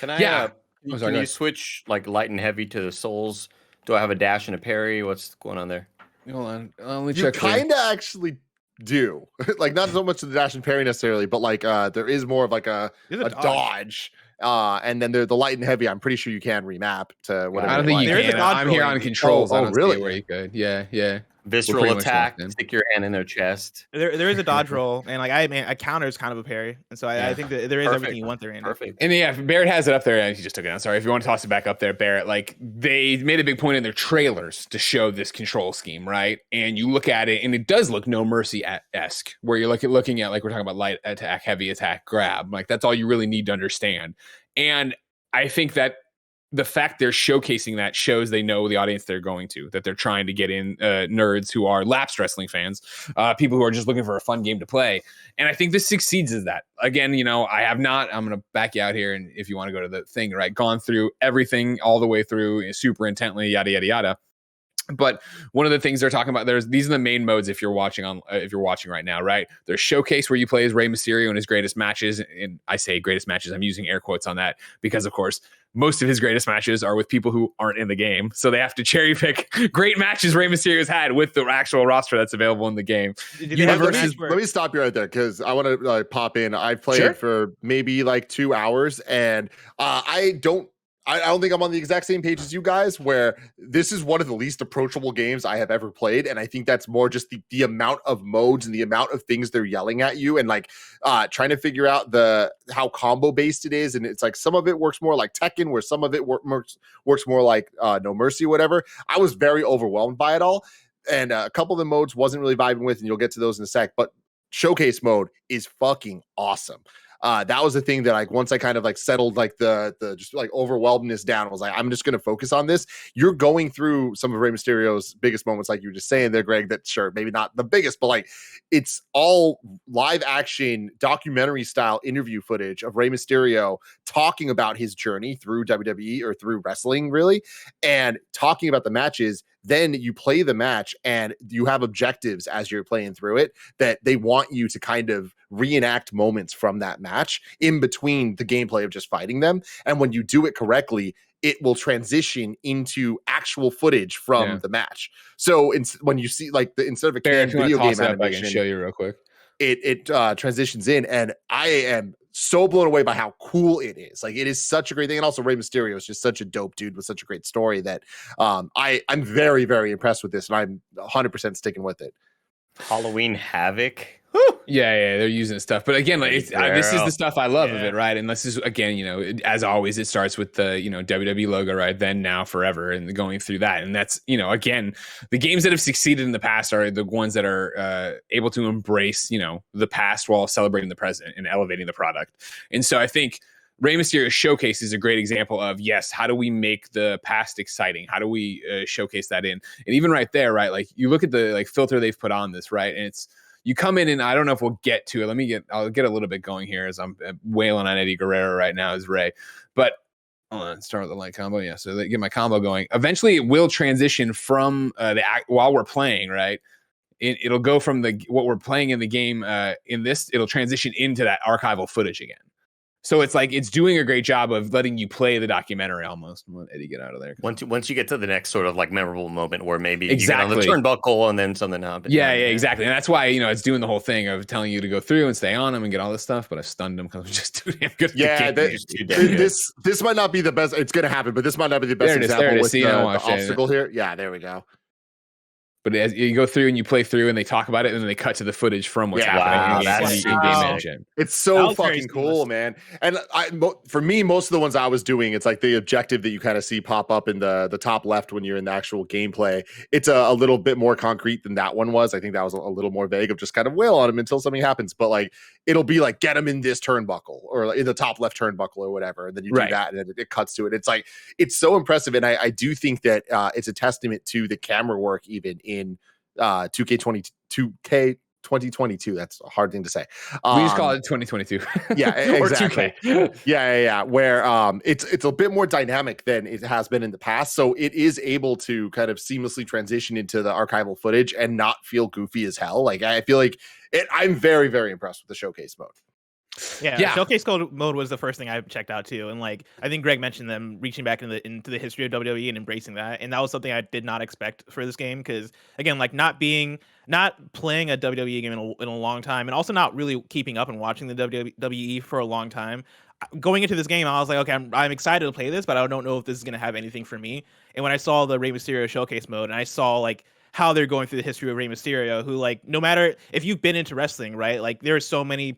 Can I? Can you switch like light and heavy to the souls? Do I have a dash and a parry? What's going on there? Hold on, let me you check. You kind of actually do. Like not so much the dash and parry necessarily, but like there is more of like a dodge. And then the light and heavy, I'm pretty sure you can remap to whatever. I don't think you can. I'm here on controls. I don't really? See where you could. Yeah. Visceral attack, stick your hand in their chest. There is a dodge roll, and like a counter is kind of a parry, and so I think that there is everything you want there. Andy. Perfect. And yeah, Barret has it up there. He just took it. I'm sorry. If you want to toss it back up there, Barret, like they made a big point in their trailers to show this control scheme, right? And you look at it, and it does look No Mercy-esque, where you're looking at like we're talking about light attack, heavy attack, grab. Like that's all you really need to understand. And I think that the fact they're showcasing that shows they know the audience they're going to, that they're trying to get in nerds who are lapsed wrestling fans, people who are just looking for a fun game to play. And I think this succeeds as that. Again, I'm going to back you out here. And if you want to go to the thing, right, gone through everything all the way through super intently, yada, yada, yada. But one of the things they're talking about, these are the main modes if you're watching right now, right? There's Showcase, where you play as Rey Mysterio in his greatest matches. And I say greatest matches, I'm using air quotes on that because, of course, most of his greatest matches are with people who aren't in the game. So they have to cherry pick great matches Rey Mysterio's had with the actual roster that's available in the game. Let me stop you right there because I want to pop in. I've played for maybe like 2 hours, and I don't think I'm on the exact same page as you guys, where this is one of the least approachable games I have ever played. And I think that's more just the amount of modes and the amount of things they're yelling at you, and like trying to figure out how combo based it is. And it's like some of it works more like Tekken, where some of it works more like No Mercy or whatever. I was very overwhelmed by it all. And a couple of the modes wasn't really vibing with, and you'll get to those in a sec. But Showcase mode is fucking awesome. That was the thing that like once I kind of like settled like the just like overwhelmedness down, I was like, I'm just going to focus on this. You're going through some of Rey Mysterio's biggest moments, like you were just saying there, Greg, that sure, maybe not the biggest, but like it's all live action documentary style interview footage of Rey Mysterio talking about his journey through WWE or through wrestling really, and talking about the matches. Then you play the match and you have objectives as you're playing through it that they want you to kind of reenact moments from that match in between the gameplay of just fighting them. And when you do it correctly, it will transition into actual footage from the match. So when you see like instead of a canned video game animation, I can show you real quick. It transitions in, and I am so blown away by how cool it is. Like, it is such a great thing. And also Rey Mysterio is just such a dope dude with such a great story that I'm very, very impressed with this, and I'm 100% sticking with it. Halloween Havoc. Yeah, they're using stuff, but again, like this is the stuff I love of it, right? And this is again, as always, it starts with the WWE logo, right? Then, now, forever, and going through that, and that's again, the games that have succeeded in the past are the ones that are able to embrace the past while celebrating the present and elevating the product. And so I think Rey Mysterio Showcase is a great example of, yes, how do we make the past exciting? How do we showcase that in? And even right there, right? Like, you look at the filter they've put on this, right? And you come in, and I don't know if we'll get to it. I'll get a little bit going here as I'm wailing on Eddie Guerrero right now as Rey. But hold on, start with the light combo. Yeah, so they get my combo going. Eventually, it will transition from while we're playing, right? It'll go from what we're playing in the game it'll transition into that archival footage again. So it's like it's doing a great job of letting you play the documentary almost. I'm gonna let Eddie get out of there. Once you get to the next sort of like memorable moment where maybe you get on the turnbuckle and then something happens. Yeah, exactly. And that's why it's doing the whole thing of telling you to go through and stay on him and get all this stuff. But I stunned him because I'm just too damn good. Yeah, this might not be the best. It's gonna happen, but this might not be the best example with the obstacle here. Yeah, there we go. But as you go through and you play through and they talk about it, and then they cut to the footage from what's happening in game engine. It's so fucking cool, man. And for me, most of the ones I was doing, it's like the objective that you kind of see pop up in the top left when you're in the actual gameplay. It's a little bit more concrete than that one was. I think that was a little more vague of just kind of wail on him until something happens. But like, it'll be like, get him in this turnbuckle or in the top left turnbuckle or whatever. And then you do that, and then it cuts to it. It's like, it's so impressive. And I do think that it's a testament to the camera work even in 2K22. That's a hard thing to say. We just call it 2022. Yeah, exactly. Or 2K. Yeah. Where it's a bit more dynamic than it has been in the past, so it is able to kind of seamlessly transition into the archival footage and not feel goofy as hell. Like, I feel like I'm very, very impressed with the showcase mode. Yeah. Showcase mode was the first thing I checked out too, and like I think Greg mentioned them reaching back into the history of WWE and embracing that, and that was something I did not expect for this game because again, like not playing a WWE game in a long time, and also not really keeping up and watching the WWE for a long time. Going into this game, I was like, okay, I'm excited to play this, but I don't know if this is gonna have anything for me. And when I saw the Rey Mysterio Showcase mode, and I saw like how they're going through the history of Rey Mysterio, who like no matter if you've been into wrestling, right? Like there are so many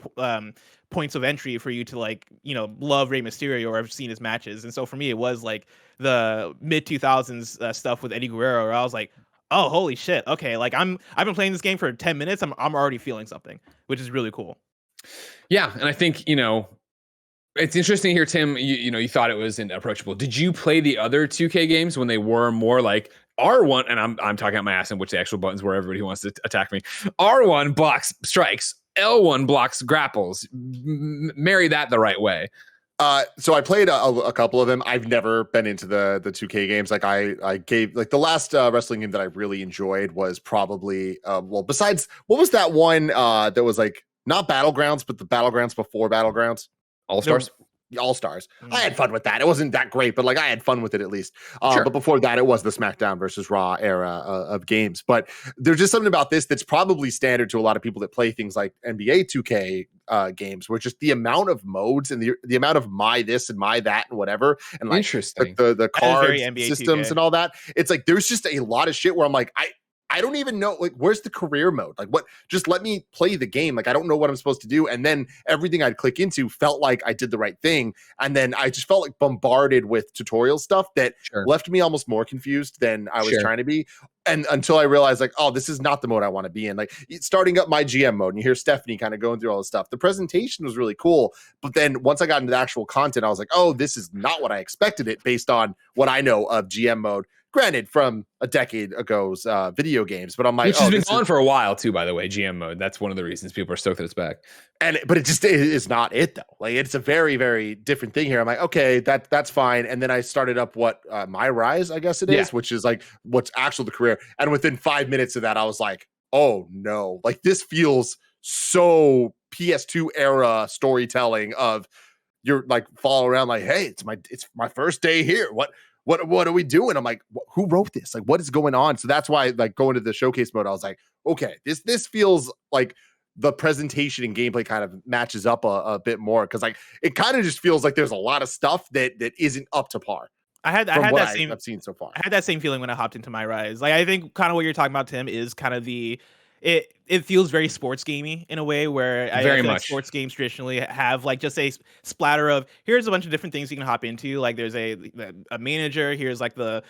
points of entry for you to like love Rey Mysterio or have seen his matches. And so for me, it was like the mid 2000s stuff with Eddie Guerrero, where I was like, oh holy shit, okay, like I've been playing this game for 10 minutes, I'm already feeling something, which is really cool. Yeah, and I think It's interesting here, Tim. You thought it wasn't approachable. Did you play the other 2K games when they were more like R1? And I'm talking out my ass in which the actual buttons were. Everybody who wants to attack me. R1 blocks strikes. L1 blocks grapples. Marry that the right way. So I played a couple of them. I've never been into the 2K games. Like I gave like the last wrestling game that I really enjoyed was probably besides what was that one that was like not Battlegrounds but the Battlegrounds before Battlegrounds? All Stars. All Stars. I had fun with that. It wasn't that great, but like I had fun with it at least. Sure. But before that, it was the SmackDown versus Raw era of games. But there's just something about this that's probably standard to a lot of people that play things like NBA 2K games, where just the amount of modes and the amount of my this and my that and whatever, and like interesting the cards NBA systems 2K. and all that. It's like there's just a lot of shit where I'm like I don't even know, like, where's the career mode? Like, what? Just let me play the game. Like, I don't know what I'm supposed to do. And then everything I'd click into felt like I did the right thing. And then I just felt like bombarded with tutorial stuff that left me almost more confused than I was trying to be. And until I realized, like, oh, this is not the mode I want to be in. Like, starting up my GM mode, and you hear Stephanie kind of going through all this stuff. The presentation was really cool. But then once I got into the actual content, I was like, oh, this is not what I expected it based on what I know of GM mode. Granted, from a decade ago's video games, but I'm like, which has been on for a while too, by the way. GM mode. That's one of the reasons people are stoked that it's back. But it just is not it though. Like it's a very, very different thing here. I'm like, okay, that's fine. And then I started up what My Rise, I guess it is, which is like what's actual the career. And within 5 minutes of that, I was like, oh no, like this feels so PS2 era storytelling of you're like follow around like, hey, it's my first day here. What are we doing? I'm like, who wrote this? Like, what is going on? So that's why, like, going to the showcase mode, I was like, okay, this feels like the presentation and gameplay kind of matches up a bit more because, like, it kind of just feels like there's a lot of stuff that isn't up to par. I've seen so far. I had that same feeling when I hopped into My Rise. Like, I think kind of what you're talking about, Tim, is kind of it feels very sports gamey in a way where I feel like sports games traditionally have like just a splatter of here's a bunch of different things you can hop into. Like there's a manager, here's like the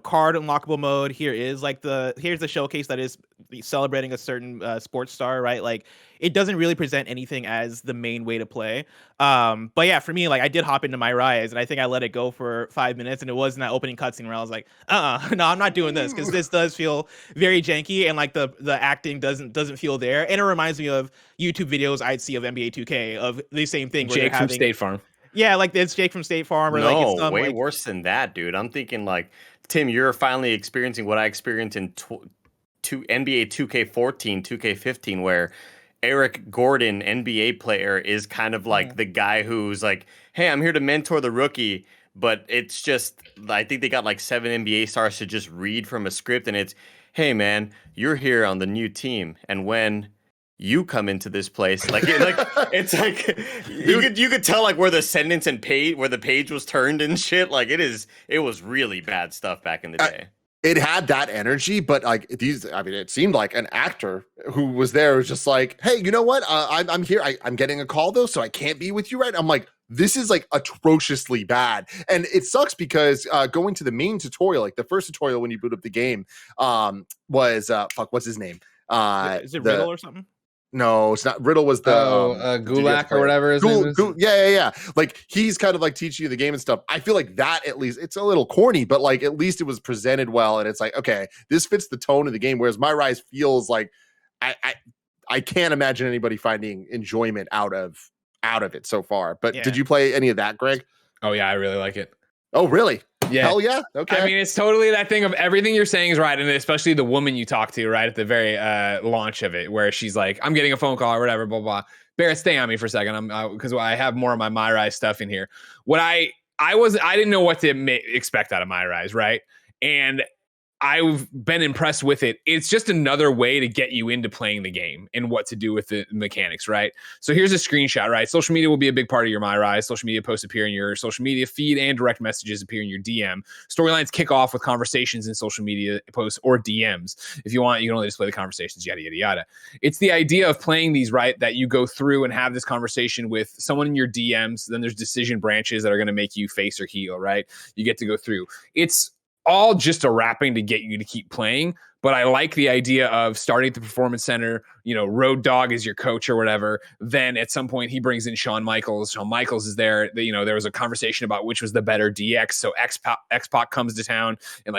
card unlockable mode. Here's the showcase that is celebrating a certain sports star, right? Like it doesn't really present anything as the main way to play. But yeah, for me, like I did hop into My Rise and I think I let it go for 5 minutes and it was in that opening cutscene where I was like, no, I'm not doing this because this does feel very janky and like the acting doesn't feel there. And it reminds me of YouTube videos I'd see of NBA 2K of the same thing. Jake from State Farm. Yeah, like it's Jake from State Farm. Or no, like it's way worse than that, dude. I'm thinking like, Tim, you're finally experiencing what I experienced in NBA 2K14, 2K15, where Eric Gordon, NBA player, is kind of like the guy who's like, hey, I'm here to mentor the rookie. But it's just, I think they got like 7 NBA stars to just read from a script. And it's, hey, man, you're here on the new team. And when you come into this place, like it's like you could tell like where the sentence and page, where the page was turned and shit. Like it was really bad stuff back in the day. It had that energy, but like it seemed like an actor who was there was just like, hey, you know what? I'm here. I'm getting a call though, so I can't be with you right now. I'm like, this is like atrociously bad. And it sucks because going to the main tutorial, like the first tutorial when you boot up the game, was what's his name? Is it Riddle or something? No, it's not. Riddle was the Gulak or whatever his name is. Yeah. Like he's kind of like teaching you the game and stuff. I feel like that at least it's a little corny, but like at least it was presented well, and it's like okay, this fits the tone of the game. Whereas My Rise feels like I can't imagine anybody finding enjoyment out of it so far. But did you play any of that, Greg? Oh yeah, I really like it. Oh really? Yeah. Hell yeah. Okay. I mean, it's totally that thing of everything you're saying is right. And especially the woman you talk to right at the very launch of it, where she's like, I'm getting a phone call or whatever, blah, blah. Barret, stay on me for a second. Because I have more of my Rise stuff in here. What I didn't know what to expect out of My Rise, right? And I've been impressed with it. It's just another way to get you into playing the game and what to do with the mechanics, right? So here's a screenshot, right? Social media will be a big part of your My Rise. Social media posts appear in your social media feed and direct messages appear in your DM. Storylines kick off with conversations in social media posts or DMs. If you want, you can only display the conversations, yada, yada, yada. It's the idea of playing these, right, that you go through and have this conversation with someone in your DMs. Then there's decision branches that are going to make you face or heel, right? You get to go through. It's all just a wrapping to get you to keep playing. But I like the idea of starting at the Performance Center, Road Dogg is your coach or whatever. Then at some point he brings in Shawn Michaels. Shawn Michaels is there. There was a conversation about which was the better DX. So X-Pac comes to town and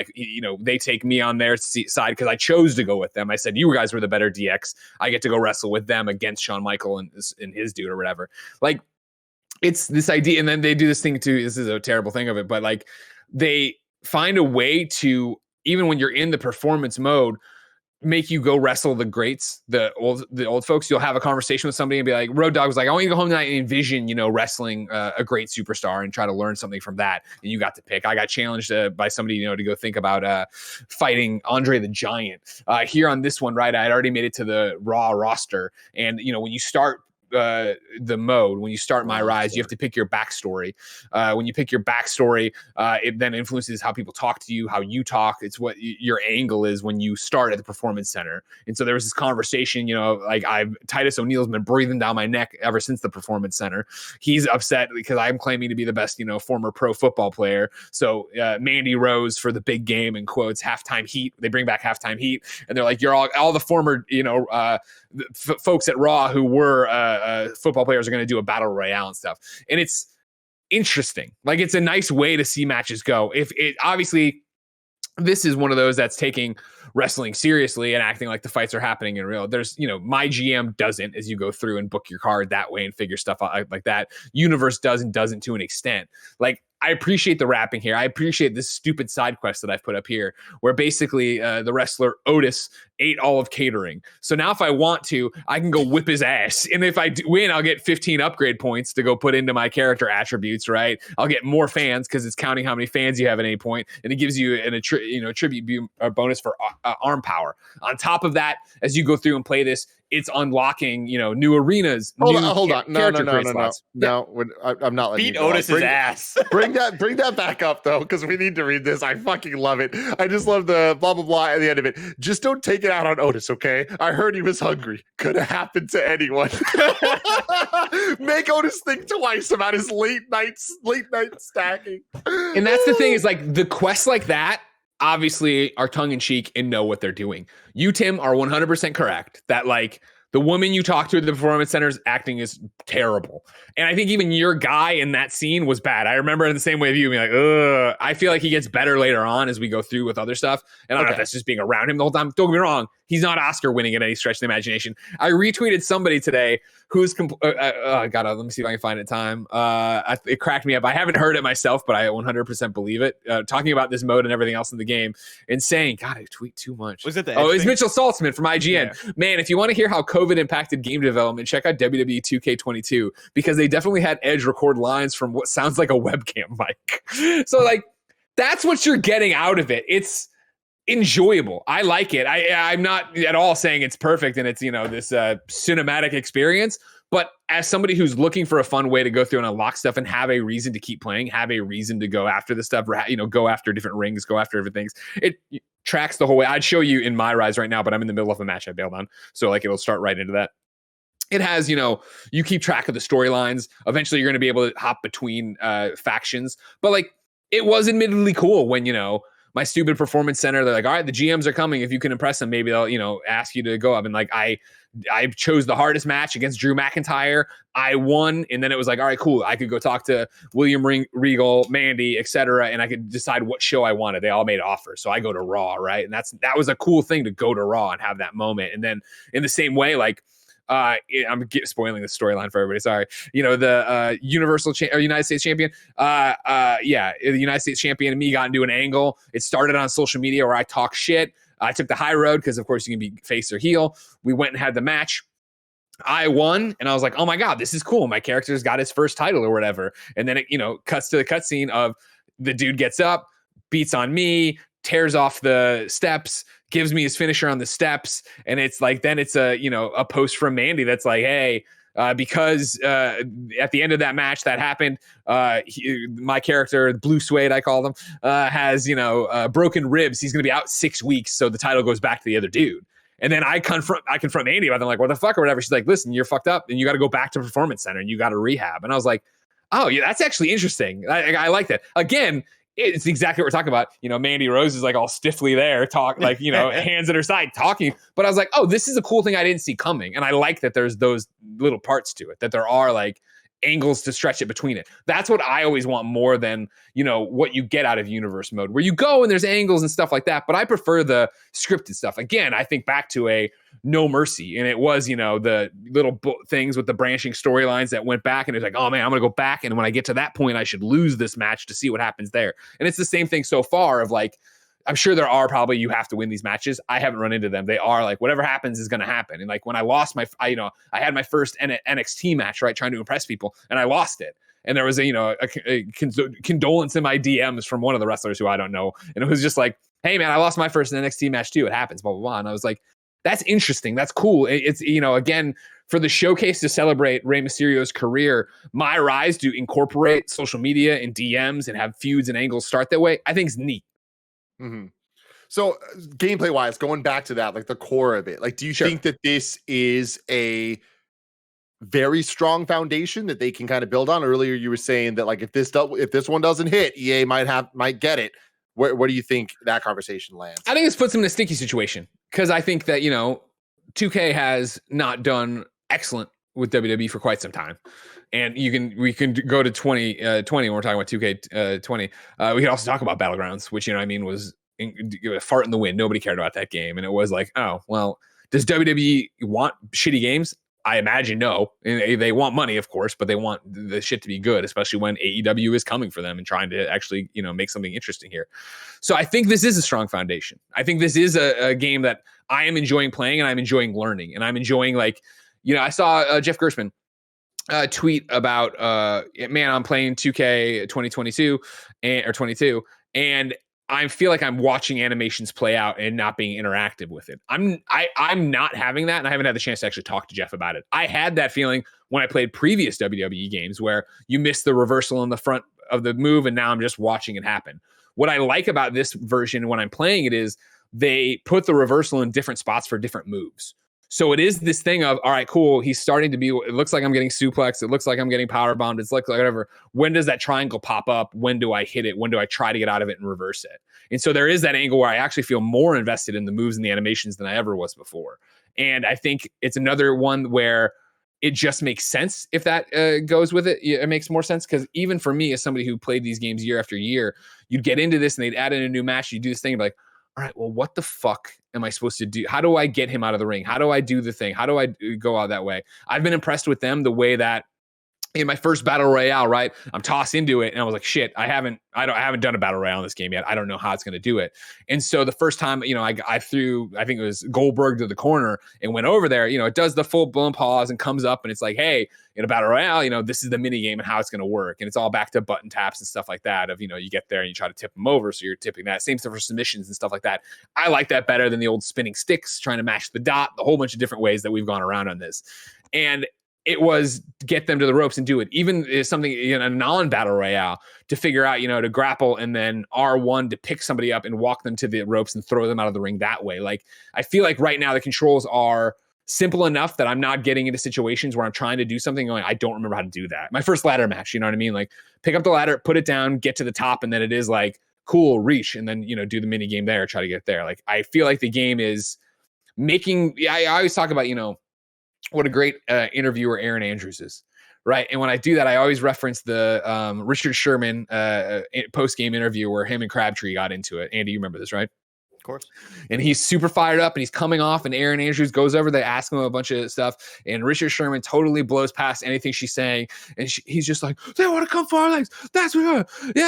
they take me on their side because I chose to go with them. I said, you guys were the better DX. I get to go wrestle with them against Shawn Michael and his dude or whatever. Like, it's this idea. And then they do this thing too. This is a terrible thing of it, but like they find a way to, even when you're in the performance mode, make you go wrestle the greats, the old folks. You'll have a conversation with somebody and be like, Road Dogg was like, I want you to go home tonight and envision, wrestling a great superstar and try to learn something from that. And you got to pick. I got challenged by somebody, to go think about fighting Andre the Giant. Here on this one, right, I had already made it to the Raw roster. And, when you start the mode, when you start My Rise, you have to pick your backstory. When you pick your backstory, it then influences how people talk to you, how you talk. It's what your angle is when you start at the Performance Center. And so there was this conversation, Titus O'Neil's been breathing down my neck ever since the Performance Center. He's upset because I'm claiming to be the best, former pro football player. So Mandy Rose for the big game, in quotes, halftime heat. They bring back halftime heat, and they're like, you're all the former, folks at Raw who were football players are going to do a battle royale and stuff. And it's interesting. Like, it's a nice way to see matches go. If it obviously, this is one of those that's taking wrestling seriously and acting like the fights are happening in real. There's, my GM doesn't, as you go through and book your card that way and figure stuff out like that. Universe doesn't to an extent. Like, I appreciate the wrapping here. I appreciate this stupid side quest that I've put up here, where basically the wrestler Otis ate all of catering. So now if I want to, I can go whip his ass. And if I win, I'll get 15 upgrade points to go put into my character attributes, right? I'll get more fans because it's counting how many fans you have at any point, and it gives you a tribute bonus for arm power. On top of that, as you go through and play this, it's unlocking, new arenas. Hold on. No. Yeah. I'm not letting beat you go. Otis's ass. Bring that back up though, because we need to read this. I fucking love it. I just love the blah blah blah at the end of it. Just don't take it out on Otis, okay? I heard he was hungry. Could have happened to anyone. Make Otis think twice about his late night stacking. And that's the thing, is like the quests like that obviously are tongue-in-cheek and know what they're doing. You, Tim, are 100% correct that like the woman you talk to at the Performance Center's acting is terrible. And I think even your guy in that scene was bad. I remember in the same way of you being like, ugh. I feel like he gets better later on as we go through with other stuff. And I don't know if that's just being around him the whole time. Don't get me wrong. He's not Oscar winning in any stretch of the imagination. I retweeted somebody today who's, let me see if I can find it time. It cracked me up. I haven't heard it myself, but I 100% believe it. Talking about this mode and everything else in the game and saying, God, I tweet too much. Was it it's Mitchell Saltzman from IGN. Yeah. Man, if you want to hear how COVID impacted game development, check out WWE 2K22, because they definitely had Edge record lines from what sounds like a webcam mic. So like, that's what you're getting out of it. It's enjoyable. I like it. I'm not at all saying it's perfect and it's, this cinematic experience, but as somebody who's looking for a fun way to go through and unlock stuff and have a reason to keep playing, have a reason to go after the stuff, go after different rings, go after different things, it tracks the whole way. I'd show you in My Rise right now, but I'm in the middle of a match I bailed on. So like, it'll start right into that. It has, you keep track of the storylines. Eventually you're going to be able to hop between factions, but like, it was admittedly cool when, my stupid Performance Center, they're like, all right, the GMs are coming. If you can impress them, maybe they'll, ask you to go up. And like, I chose the hardest match against Drew McIntyre. I won. And then it was like, all right, cool. I could go talk to William Regal, Mandy, etc. And I could decide what show I wanted. They all made offers. So I go to Raw, right? And that was a cool thing to go to Raw and have that moment. And then in the same way, like, I'm spoiling the storyline for everybody. Sorry. The United States champion. The United States champion and me got into an angle. It started on social media where I talk shit. I took the high road because, of course, you can be face or heel. We went and had the match. I won, and I was like, oh my God, this is cool. My character's got his first title or whatever. And then it, cuts to the cutscene of the dude gets up, beats on me, tears off the steps, gives me his finisher on the steps. And it's like, then it's a post from Mandy that's like, hey, because at the end of that match that happened, my character, Blue Suede, I call them, has, broken ribs. He's going to be out 6 weeks. So the title goes back to the other dude. And then I confront Mandy about it. I'm like, what the fuck or whatever. She's like, listen, you're fucked up and you got to go back to Performance Center and you got to rehab. And I was like, oh yeah, that's actually interesting. I like that. Again, it's exactly what we're talking about. Mandy Rose is like all stiffly there, hands at her side talking. But I was like, oh, this is a cool thing I didn't see coming. And I like that there's those little parts to it, that there are like angles to stretch it between it. That's what I always want more than, what you get out of universe mode, where you go and there's angles and stuff like that. But I prefer the scripted stuff. Again, I think back to a No Mercy, and it was, the little things with the branching storylines that went back, and it's like, oh man, I'm going to go back. And when I get to that point, I should lose this match to see what happens there. And it's the same thing so far of like, I'm sure there are probably you have to win these matches. I haven't run into them. They are like whatever happens is going to happen. And like when I lost I had my first NXT match, right, trying to impress people, and I lost it. And there was a condolence in my DMs from one of the wrestlers who I don't know, and it was just like, hey man, I lost my first NXT match too. It happens, blah blah blah. And I was like, that's interesting. That's cool. It's again, for the showcase to celebrate Rey Mysterio's career, my rise to incorporate social media and DMs and have feuds and angles start that way, I think is neat. Mm-hmm. So gameplay wise, going back to that, like the core of it, like, do you think that this is a very strong foundation that they can kind of build on? Earlier, you were saying that like if this one doesn't hit, EA might get it. Where do you think that conversation lands? I think this puts them in a sticky situation because I think that 2K has not done excellent with WWE for quite some time. And we can go to 2020 when we're talking about 2K20. We can also talk about Battlegrounds, which was a fart in the wind. Nobody cared about that game, and it was like, oh well, does WWE want shitty games? I imagine no. And they want money, of course, but they want the shit to be good, especially when AEW is coming for them and trying to actually make something interesting here. So I think this is a strong foundation. I think this is a game that I am enjoying playing, and I'm enjoying learning, and I'm enjoying I saw Jeff Gershman tweet about man, I'm playing 2K 2022 or 22, and I feel like I'm watching animations play out and not being interactive with it. I'm not having that, and I haven't had the chance to actually talk to Jeff about it. I had that feeling when I played previous WWE games where you missed the reversal in the front of the move, and now I'm just watching it happen. What I like about this version when I'm playing it is they put the reversal in different spots for different moves. So it is this thing of, all right, cool, he's starting to be, it looks like I'm getting suplexed, it looks like I'm getting power bombed, it's like whatever. When does that triangle pop up? When do I hit it? When do I try to get out of it and reverse it? And so there is that angle where I actually feel more invested in the moves and the animations than I ever was before. And I think it's another one where it just makes sense if that goes with it. It makes more sense because even for me, as somebody who played these games year after year, you'd get into this and they'd add in a new match, you do this thing, and be like, all right, well, what the fuck am I supposed to do? How do I get him out of the ring? How do I do the thing? How do I go out that way? I've been impressed with them the way that in my first battle royale, right? I'm tossed into it and I was like, shit, I haven't done a battle royale in this game yet. I don't know how it's going to do it. And so the first time, I threw, I think it was Goldberg to the corner and went over there, it does the full blown pause and comes up and it's like, hey, in a battle royale, this is the mini game and how it's going to work. And it's all back to button taps and stuff like that of, you get there and you try to tip them over. So you're tipping that. Same stuff for submissions and stuff like that. I like that better than the old spinning sticks, trying to mash the dot, a whole bunch of different ways that we've gone around on this. And it was get them to the ropes and do it. Even something in a non-battle royale to figure out, to grapple and then R1 to pick somebody up and walk them to the ropes and throw them out of the ring that way. Like, I feel like right now the controls are simple enough that I'm not getting into situations where I'm trying to do something going, I don't remember how to do that. My first ladder match, you know what I mean? Like, pick up the ladder, put it down, get to the top, and then it is like, cool, reach, and then, do the mini game there, try to get there. Like, I feel like the game is making, I always talk about, what a great interviewer Aaron Andrews is, right? And when I do that, I always reference the Richard Sherman post-game interview where him and Crabtree got into it. Andy, you remember this, right? Of course. And he's super fired up and he's coming off, and Aaron Andrews goes over, they ask him a bunch of stuff, and Richard Sherman totally blows past anything she's saying. And he's just like, they want to come for our legs. That's what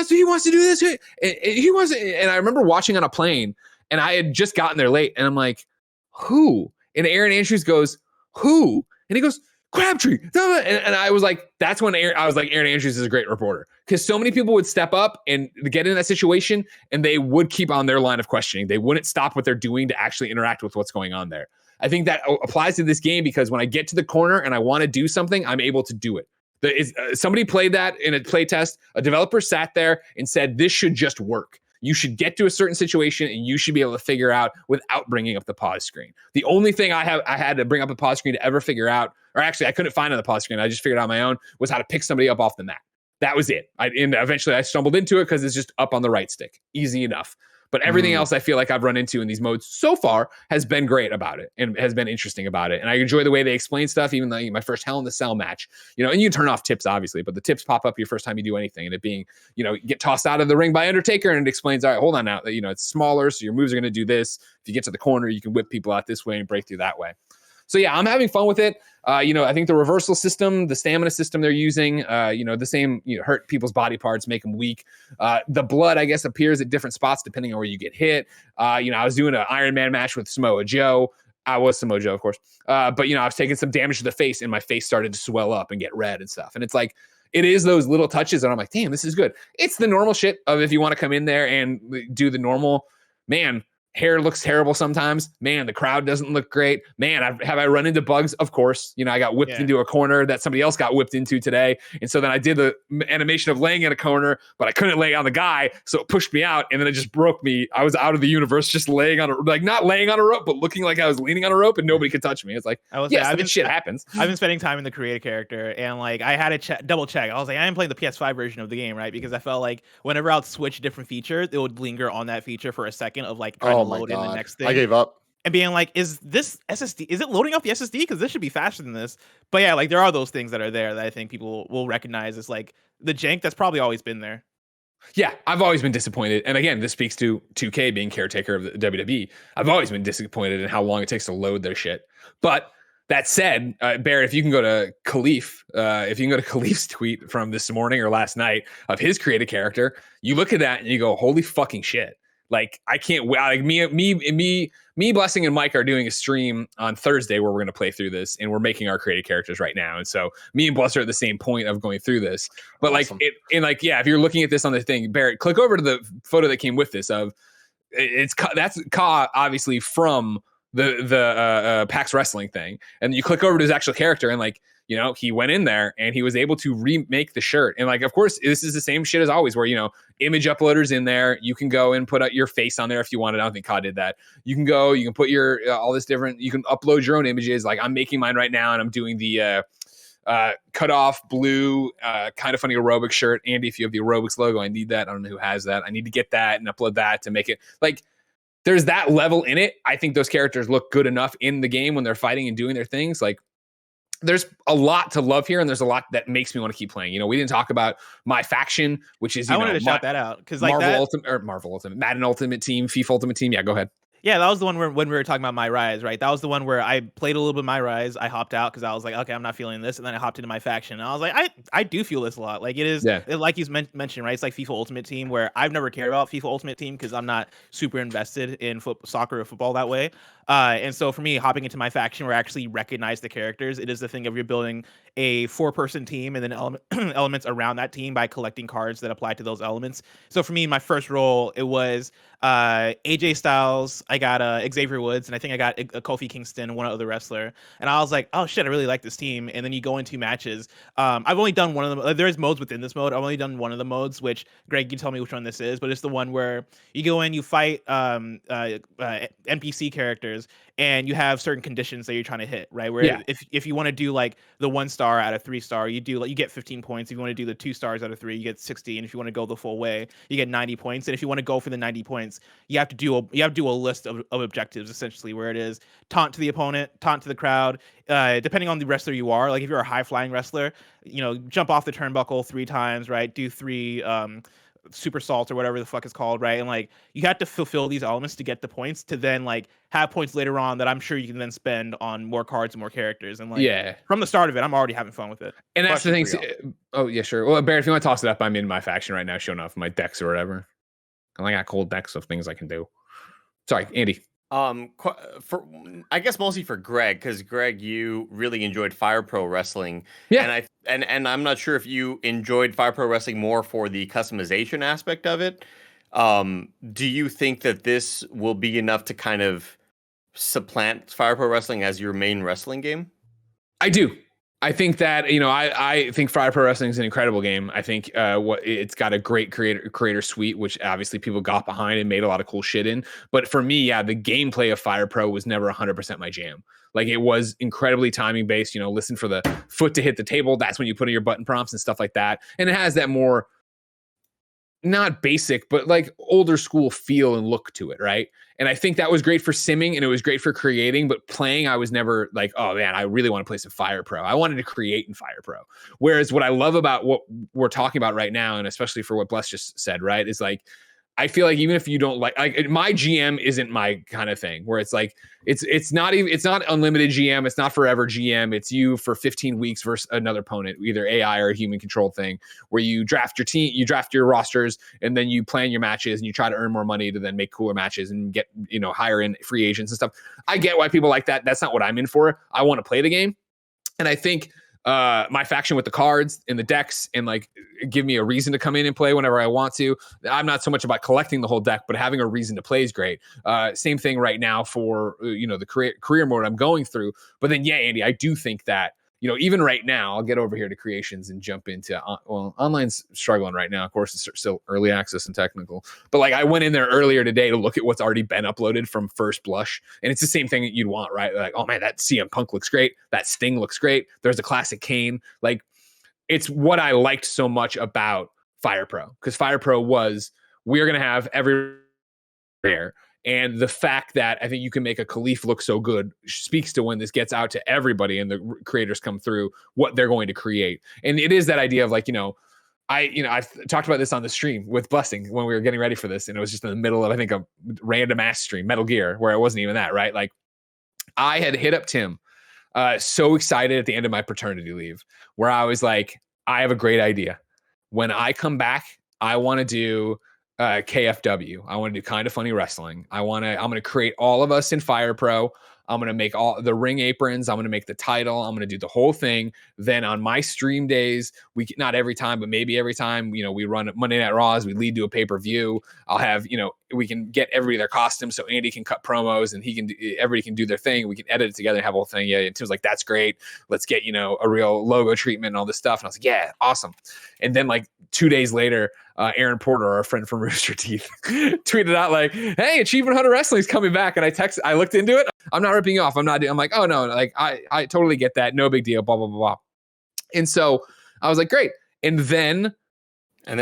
he wants to do this. And he wants to, and I remember watching on a plane, and I had just gotten there late, and I'm like, who? And Aaron Andrews goes, who? And he goes, Crabtree. And I was like, that's when Aaron Andrews is a great reporter. Because so many people would step up and get in that situation and they would keep on their line of questioning. They wouldn't stop what they're doing to actually interact with what's going on there. I think that applies to this game because when I get to the corner and I want to do something, I'm able to do it. Somebody played that in a play test. A developer sat there and said, this should just work. You should get to a certain situation and you should be able to figure out without bringing up the pause screen. The only thing I had to bring up a pause screen to ever figure out, or actually I couldn't find on the pause screen, I just figured out on my own, was how to pick somebody up off the mat. That was it. And eventually I stumbled into it because it's just up on the right stick. Easy enough. But everything else I feel like I've run into in these modes so far has been great about it and has been interesting about it. And I enjoy the way they explain stuff, even like my first Hell in the Cell match, and you turn off tips, obviously, but the tips pop up your first time you do anything. And it being, you get tossed out of the ring by Undertaker, and it explains, all right, hold on now, it's smaller, so your moves are going to do this. If you get to the corner, you can whip people out this way and break through that way. So yeah, I'm having fun with it. I think the reversal system, the stamina system they're using, the same, hurt people's body parts, make them weak. The blood, I guess, appears at different spots depending on where you get hit. I was doing an Iron Man match with Samoa Joe. I was Samoa Joe, of course. But I was taking some damage to the face, and my face started to swell up and get red and stuff. And it's like, it is those little touches, and I'm like, damn, this is good. It's the normal shit of if you want to come in there and do the normal, man. Hair looks terrible sometimes. Man, the crowd doesn't look great. Man, have I run into bugs? Of course. I got whipped into a corner that somebody else got whipped into today. And so then I did the animation of laying in a corner, but I couldn't lay on the guy. So it pushed me out, and then it just broke me. I was out of the universe just laying on not laying on a rope, but looking like I was leaning on a rope and nobody could touch me. It's like, shit happens. I've been spending time in the creative character, and I had to double check. I was like, I am playing the PS5 version of the game, right? Because I felt like whenever I'll switch different features, it would linger on that feature for a second of trying to load in the next thing. I gave up. And being like, is this SSD, is it loading off the SSD? Because this should be faster than this. But yeah, there are those things that are there that I think people will recognize as the jank that's probably always been there. Yeah, I've always been disappointed. And again, this speaks to 2K being caretaker of the WWE. I've always been disappointed in how long it takes to load their shit. But that said, Barret, if you can go to Khalif's tweet from this morning or last night of his creative character, you look at that and you go, holy fucking shit. I can't wait. Me, Blessing, and Mike are doing a stream on Thursday where we're going to play through this, and we're making our creative characters right now. And so me and Bless are at the same point of going through this. But awesome. If you're looking at this on the thing, Barret, click over to the photo that came with this of that's Ka, obviously from the PAX Wrestling thing, and you click over to his actual character, and he went in there and he was able to remake the shirt. And of course, this is the same shit as always where, image uploaders in there. You can go and put out your face on there if you want it. I don't think COD did that. You can go, you can put your, all this different, you can upload your own images. I'm making mine right now, and I'm doing the cut off blue, KindaFunny aerobics shirt. Andy, if you have the aerobics logo, I need that. I don't know who has that. I need to get that and upload that to make it there's that level in it. I think those characters look good enough in the game when they're fighting and doing their things. There's a lot to love here, and there's a lot that makes me want to keep playing. We didn't talk about my faction, which is I wanted to shout that out because Marvel Ultimate, Madden Ultimate Team, FIFA Ultimate Team. Yeah, go ahead. Yeah, that was the one where when we were talking about My Rise, right? That was the one where I played a little bit of My Rise. I hopped out because I was like, okay, I'm not feeling this, and then I hopped into my faction, and I was like, I do feel this a lot. It is, like you mentioned, right? It's like FIFA Ultimate Team, where I've never cared about FIFA Ultimate Team because I'm not super invested in soccer or football that way. And so for me, hopping into my faction where I actually recognize the characters, it is the thing of you're building a 4-person team and then elements around that team by collecting cards that apply to those elements. So for me, my first role, it was AJ Styles, I got Xavier Woods, and I think I got Kofi Kingston, one other wrestler. And I was like, oh shit, I really like this team. And then you go into matches. I've only done one of them. There's modes within this mode. I've only done one of the modes, which Greg, you tell me which one this is, but it's the one where you go in, you fight NPC characters, and you have certain conditions that you're trying to hit, right? Where if you want to do the 1-star out of 3-star, you get 15 points. If you want to do the 2 stars out of 3, you get 60. And if you want to go the full way, you get 90 points. And if you want to go for the 90 points, you have to do a list of objectives, essentially, where it is taunt to the opponent, taunt to the crowd, depending on the wrestler you are. If you're a high flying wrestler, jump off the turnbuckle 3 times, right? Do 3 super salt or whatever the fuck it's called, right? And you have to fulfill these elements to get the points to then have points later on that I'm sure you can then spend on more cards and more characters. And from the start of it, I'm already having fun with it. And that's the thing. Oh yeah, sure. Well, Barret, if you want to toss it up, I'm in my faction right now, showing off my decks or whatever. I got cool decks of things I can do. Sorry, Andy. For I guess mostly for Greg, because Greg, you really enjoyed Fire Pro Wrestling. Yeah. And I'm not sure if you enjoyed Fire Pro Wrestling more for the customization aspect of it. Do you think that this will be enough to kind of supplant Fire Pro Wrestling as your main wrestling game? I do. I think that, I think Fire Pro Wrestling is an incredible game. I think it's got a great creator suite, which obviously people got behind and made a lot of cool shit in. But for me, the gameplay of Fire Pro was never 100% my jam. Like, it was incredibly timing based, listen for the foot to hit the table. That's when you put in your button prompts and stuff like that. And it has that more, not basic, but like older school feel and look to it, right? And I think that was great for simming and it was great for creating, but playing, I was never like, oh man, I really want to play some Fire Pro. I wanted to create in Fire Pro. Whereas what I love about what we're talking about right now, and especially for what Bless just said, right, is like, I feel like even if you don't like my GM isn't my kind of thing, where it's like it's not unlimited GM, it's not forever GM, it's you for 15 weeks versus another opponent, either AI or a human controlled thing, where you draft your team, you draft your rosters, and then you plan your matches and you try to earn more money to then make cooler matches and get hire in free agents and stuff. I get why people like that. That's not what I'm in for. I want to play the game, and I think my faction with the cards and the decks and like give me a reason to come in and play whenever I want to. I'm not so much about collecting the whole deck, but having a reason to play is great. Same thing right now for the career mode I'm going through. But then Andy, I do think that even right now, I'll get over here to creations and jump into online's struggling right now. Of course, it's still early access and technical, but like I went in there earlier today to look at what's already been uploaded from first blush. And it's the same thing that you'd want, right? Like, oh man, that CM Punk looks great. That Sting looks great. There's a classic Kane. Like, it's what I liked so much about Fire Pro, because Fire Pro was, we're going to have every rare. And the fact that I think you can make a Khalif look so good speaks to when this gets out to everybody and the creators come through what they're going to create. And it is that idea of like, I've talked about this on the stream with Blessing when we were getting ready for this. And it was just in the middle of, I think, a random ass stream, Metal Gear, where it wasn't even that, right? Like, I had hit up Tim so excited at the end of my paternity leave, where I was like, I have a great idea. When I come back, I want to do KFW. I want to do KindaFunny Wrestling. I'm going to create all of us in Fire Pro. I'm going to make all the ring aprons. I'm going to make the title. I'm going to do the whole thing. Then on my stream days, not every time, but maybe every time, we run Monday Night Raws, we lead to a pay-per-view. I'll have, we can get everybody their costumes so Andy can cut promos and everybody can do their thing. We can edit it together and have a whole thing. Yeah. And Tim's like, that's great. Let's get, a real logo treatment and all this stuff. And I was like, yeah, awesome. And then like 2 days later, Aaron Porter, our friend from Rooster Teeth, tweeted out like, hey, Achievement Hunter Wrestling is coming back. And I looked into it. I'm not ripping you off. I'm like, oh no, like I totally get that. No big deal, blah, blah, blah, blah. And so I was like, great. And then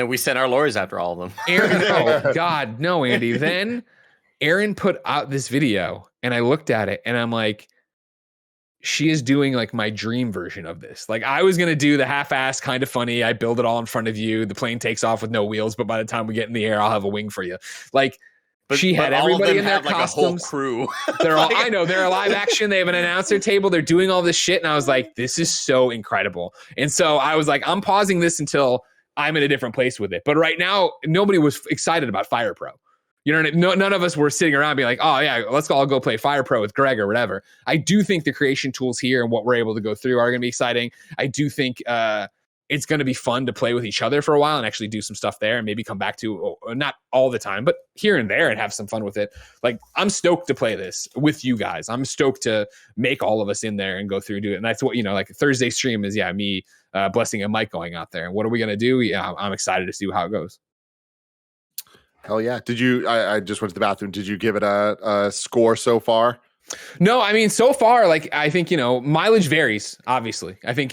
we sent our lawyers after all of them. Aaron, oh God, no, Andy. Then Aaron put out this video and I looked at it and I'm like, she is doing like my dream version of this. Like, I was going to do the half-ass KindaFunny. I build it all in front of you. The plane takes off with no wheels, but by the time we get in the air, I'll have a wing for you. Like, she had everybody in their costumes. Like a whole crew. They're all, I know, they're a live action. They have an announcer table. They're doing all this shit. And I was like, this is so incredible. And so I was like, I'm pausing this until I'm in a different place with it. But right now, nobody was excited about Fire Pro. You know what I mean? None of us were sitting around being like, oh yeah, let's all go play Fire Pro with Greg or whatever. I do think the creation tools here and what we're able to go through are going to be exciting. I do think it's going to be fun to play with each other for a while and actually do some stuff there and maybe come back to, not all the time, but here and there and have some fun with it. Like, I'm stoked to play this with you guys. I'm stoked to make all of us in there and go through and do it. And that's what, like Thursday stream is, me, Blessing and Mike going out there. And what are we going to do? Yeah, I'm excited to see how it goes. Hell yeah. Did you, I just went to the bathroom. Did you give it a score so far? No, I mean, so far, like, I think, mileage varies, obviously. I think,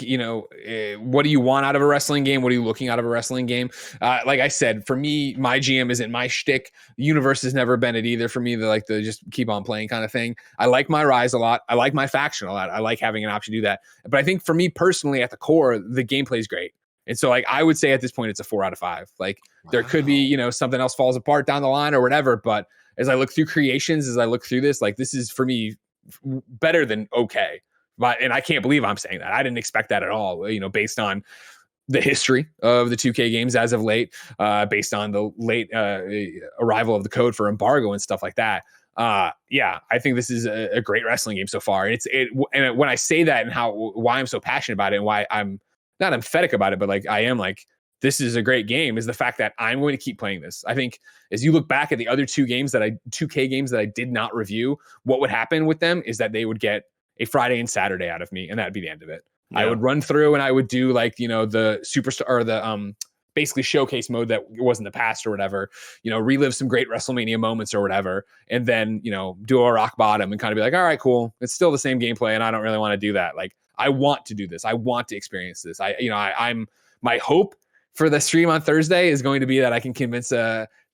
what do you want out of a wrestling game? What are you looking out of a wrestling game? Like I said, for me, my GM isn't my shtick. The universe has never been it either for me. They like to just keep on playing kind of thing. I like my Rise a lot. I like my faction a lot. I like having an option to do that. But I think for me personally, at the core, the gameplay is great. And so, like, I would say at this point, it's a 4 out of 5. Like, there could be, something else falls apart down the line or whatever. But as I look through creations, as I look through this, like, this is for me better than okay. And I can't believe I'm saying that. I didn't expect that at all, based on the history of the 2K games as of late, based on the late arrival of the code for embargo and stuff like that. Yeah, I think this is a great wrestling game so far. And when I say that and why I'm so passionate about it and why I'm not emphatic about it, but like I am like, this is a great game, is the fact that I'm going to keep playing this. I think as you look back at the other 2K games that I did not review, what would happen with them is that they would get a Friday and Saturday out of me, and that'd be the end of it. I would run through and I would do like, you know, the superstar or the basically showcase mode that was in the past or whatever, you know, relive some great WrestleMania moments or whatever, and then, you know, do a rock bottom and kind of be like, all right, cool. It's still the same gameplay and I don't really want to do that. Like, I want to do this. I want to experience this. I'm my hope for the stream on Thursday is going to be that I can convince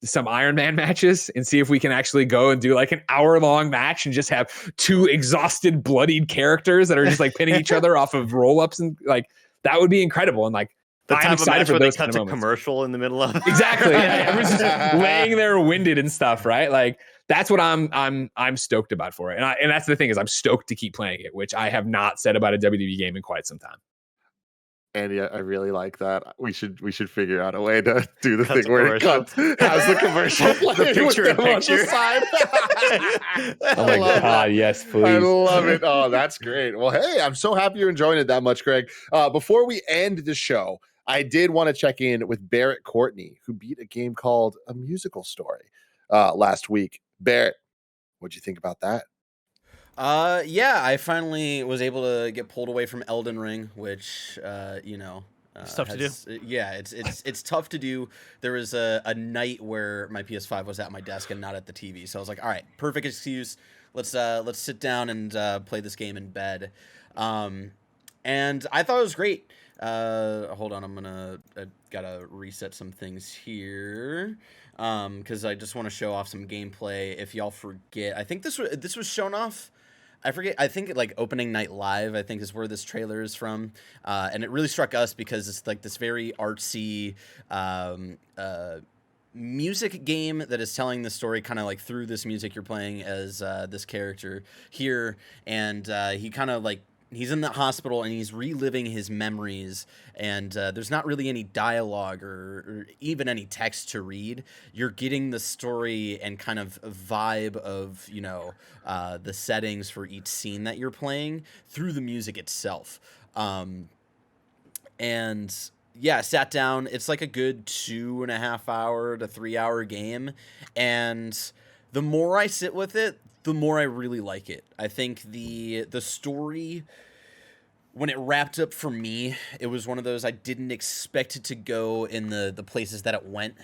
some Iron Man matches and see if we can actually go and do like an hour-long match and just have two exhausted, bloodied characters that are just like pinning each other off of roll-ups, and like that would be incredible. And like I'm excited for those kind of moments. Commercial in the middle of Exactly. Yeah, everyone's just laying there winded and stuff, right? Like that's what I'm stoked about for it. And that's the thing is I'm stoked to keep playing it, which I have not said about a WWE game in quite some time. Andy, I really like that. We should figure out a way to do the thing where it cuts as the commercial the picture in picture. Oh my God, yes, please. I love it. Oh, that's great. Well, hey, I'm so happy you're enjoying it that much, Greg. Before we end the show, I did want to check in with Barret Courtney, who beat a game called A Musical Story last week. Barret, what'd you think about that? Yeah, I finally was able to get pulled away from Elden Ring, which it's tough to do. Yeah, it's tough to do. There was a night where my PS5 was at my desk and not at the TV, so I was like, all right, perfect excuse. Let's sit down and play this game in bed. And I thought it was great. Hold on, I gotta reset some things here. Because I just want to show off some gameplay. If y'all forget, I think this was shown off. I forget. I think like opening night live, I think is where this trailer is from. And it really struck us because it's like this very artsy music game that is telling the story kind of like through this music you're playing as this character here. And he kind of like, he's in the hospital and he's reliving his memories, and there's not really any dialogue or even any text to read. You're getting the story and kind of a vibe of, you know, the settings for each scene that you're playing through the music itself. And yeah, sat down. It's like a good 2.5 hour to 3 hour game. And the more I sit with it, the more I really like it. I think the story, when it wrapped up for me, it was one of those I didn't expect it to go in the places that it went.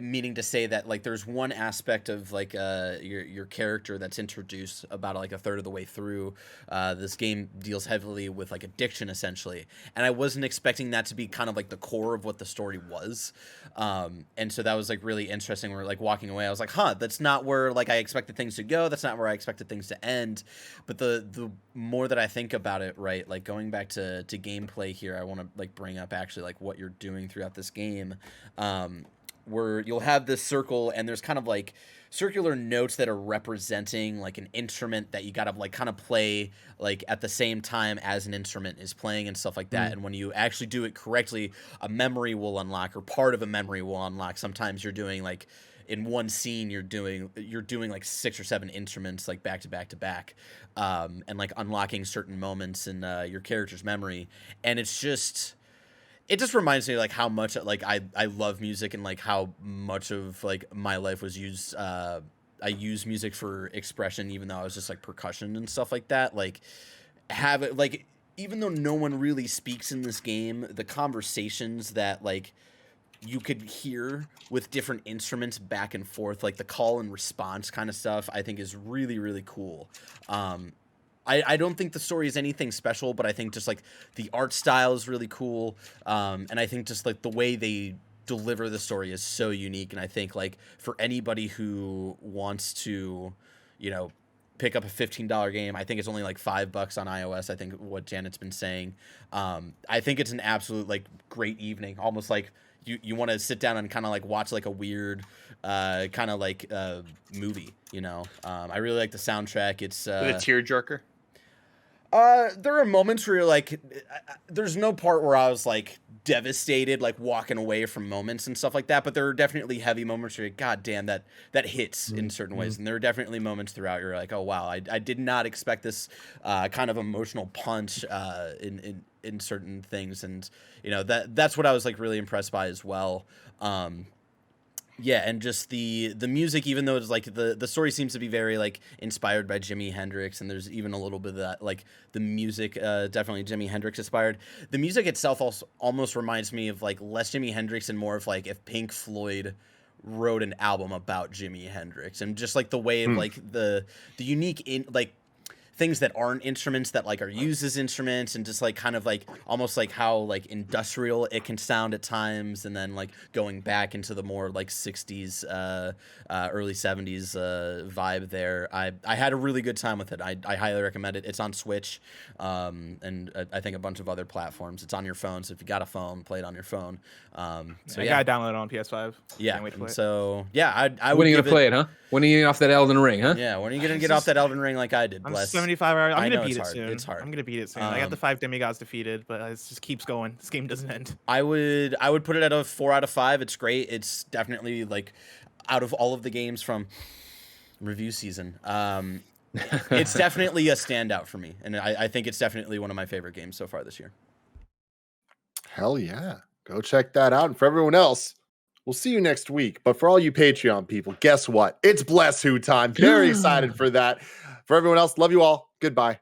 Meaning to say that like there's one aspect of like your character that's introduced about like a third of the way through. This game deals heavily with like addiction essentially, and I wasn't expecting that to be kind of like the core of what the story was. And so that was like really interesting. We're like walking away, I was like, huh, that's not where like I expected things to go. That's not where I expected things to end. But the more that I think about it, right, like going back to gameplay here, I want to like bring up actually like what you're doing throughout this game. Where you'll have this circle and there's kind of like circular notes that are representing like an instrument that you gotta like kind of play like at the same time as an instrument is playing and stuff like that. And when you actually do it correctly, a memory will unlock, or part of a memory will unlock. Sometimes you're doing like in one scene you're doing like 6 or 7 instruments like back to back to back, and like unlocking certain moments in your character's memory. And it just reminds me like how much like I love music, and like how much of like my life was used. I use music for expression, even though I was just like percussion and stuff like that. Like have it like, even though no one really speaks in this game, the conversations that like you could hear with different instruments back and forth, like the call and response kind of stuff, I think is really, really cool. I don't think the story is anything special, but I think just like the art style is really cool. And I think just like the way they deliver the story is so unique. And I think like for anybody who wants to, you know, pick up a $15 game, I think it's only like $5 on iOS. I think what Janet's been saying. I think it's an absolute like great evening, almost like you want to sit down and kind of like watch like a weird kind of like movie, you know. I really like the soundtrack. It's a tearjerker. There are moments where you're like, there's no part where I was like devastated, like walking away from moments and stuff like that. But there are definitely heavy moments where you're, God damn, that hits in certain ways. And there are definitely moments throughout you're like, oh wow, I did not expect this kind of emotional punch in certain things. And you know, that's what I was like really impressed by as well. Yeah, and just the music, even though it's like the story seems to be very like inspired by Jimi Hendrix, and there's even a little bit of that, like the music definitely Jimi Hendrix inspired. The music itself also almost reminds me of like less Jimi Hendrix and more of like if Pink Floyd wrote an album about Jimi Hendrix, and just like the way of like the unique like things that aren't instruments that like are used as instruments, and just like kind of like almost like how like industrial it can sound at times, and then like going back into the more like 60s early 70s vibe there. I had a really good time with it. I highly recommend it. It's on Switch and I think a bunch of other platforms. It's on your phone, so if you got a phone, play it on your phone. So I gotta download it on PS5. Yeah. Can't wait to play it. So yeah, I would when are you gonna play it, huh? When are you getting off that Elden Ring, huh? Yeah, when are you gonna get off that Elden Ring like I did? I'm Bless. 75 hours. I'm gonna beat it hard. soon. It's hard. I'm gonna beat it soon. I got the 5 demigods defeated, but it just keeps going. This game doesn't end. I would put it at a 4 out of 5. It's great. It's definitely like out of all of the games from review season, it's definitely a standout for me, and I think it's definitely one of my favorite games so far this year. Hell yeah. Go check that out. And for everyone else, we'll see you next week. But for all you Patreon people, guess what? It's Bless Who time. Very excited for that. For everyone else, love you all. Goodbye.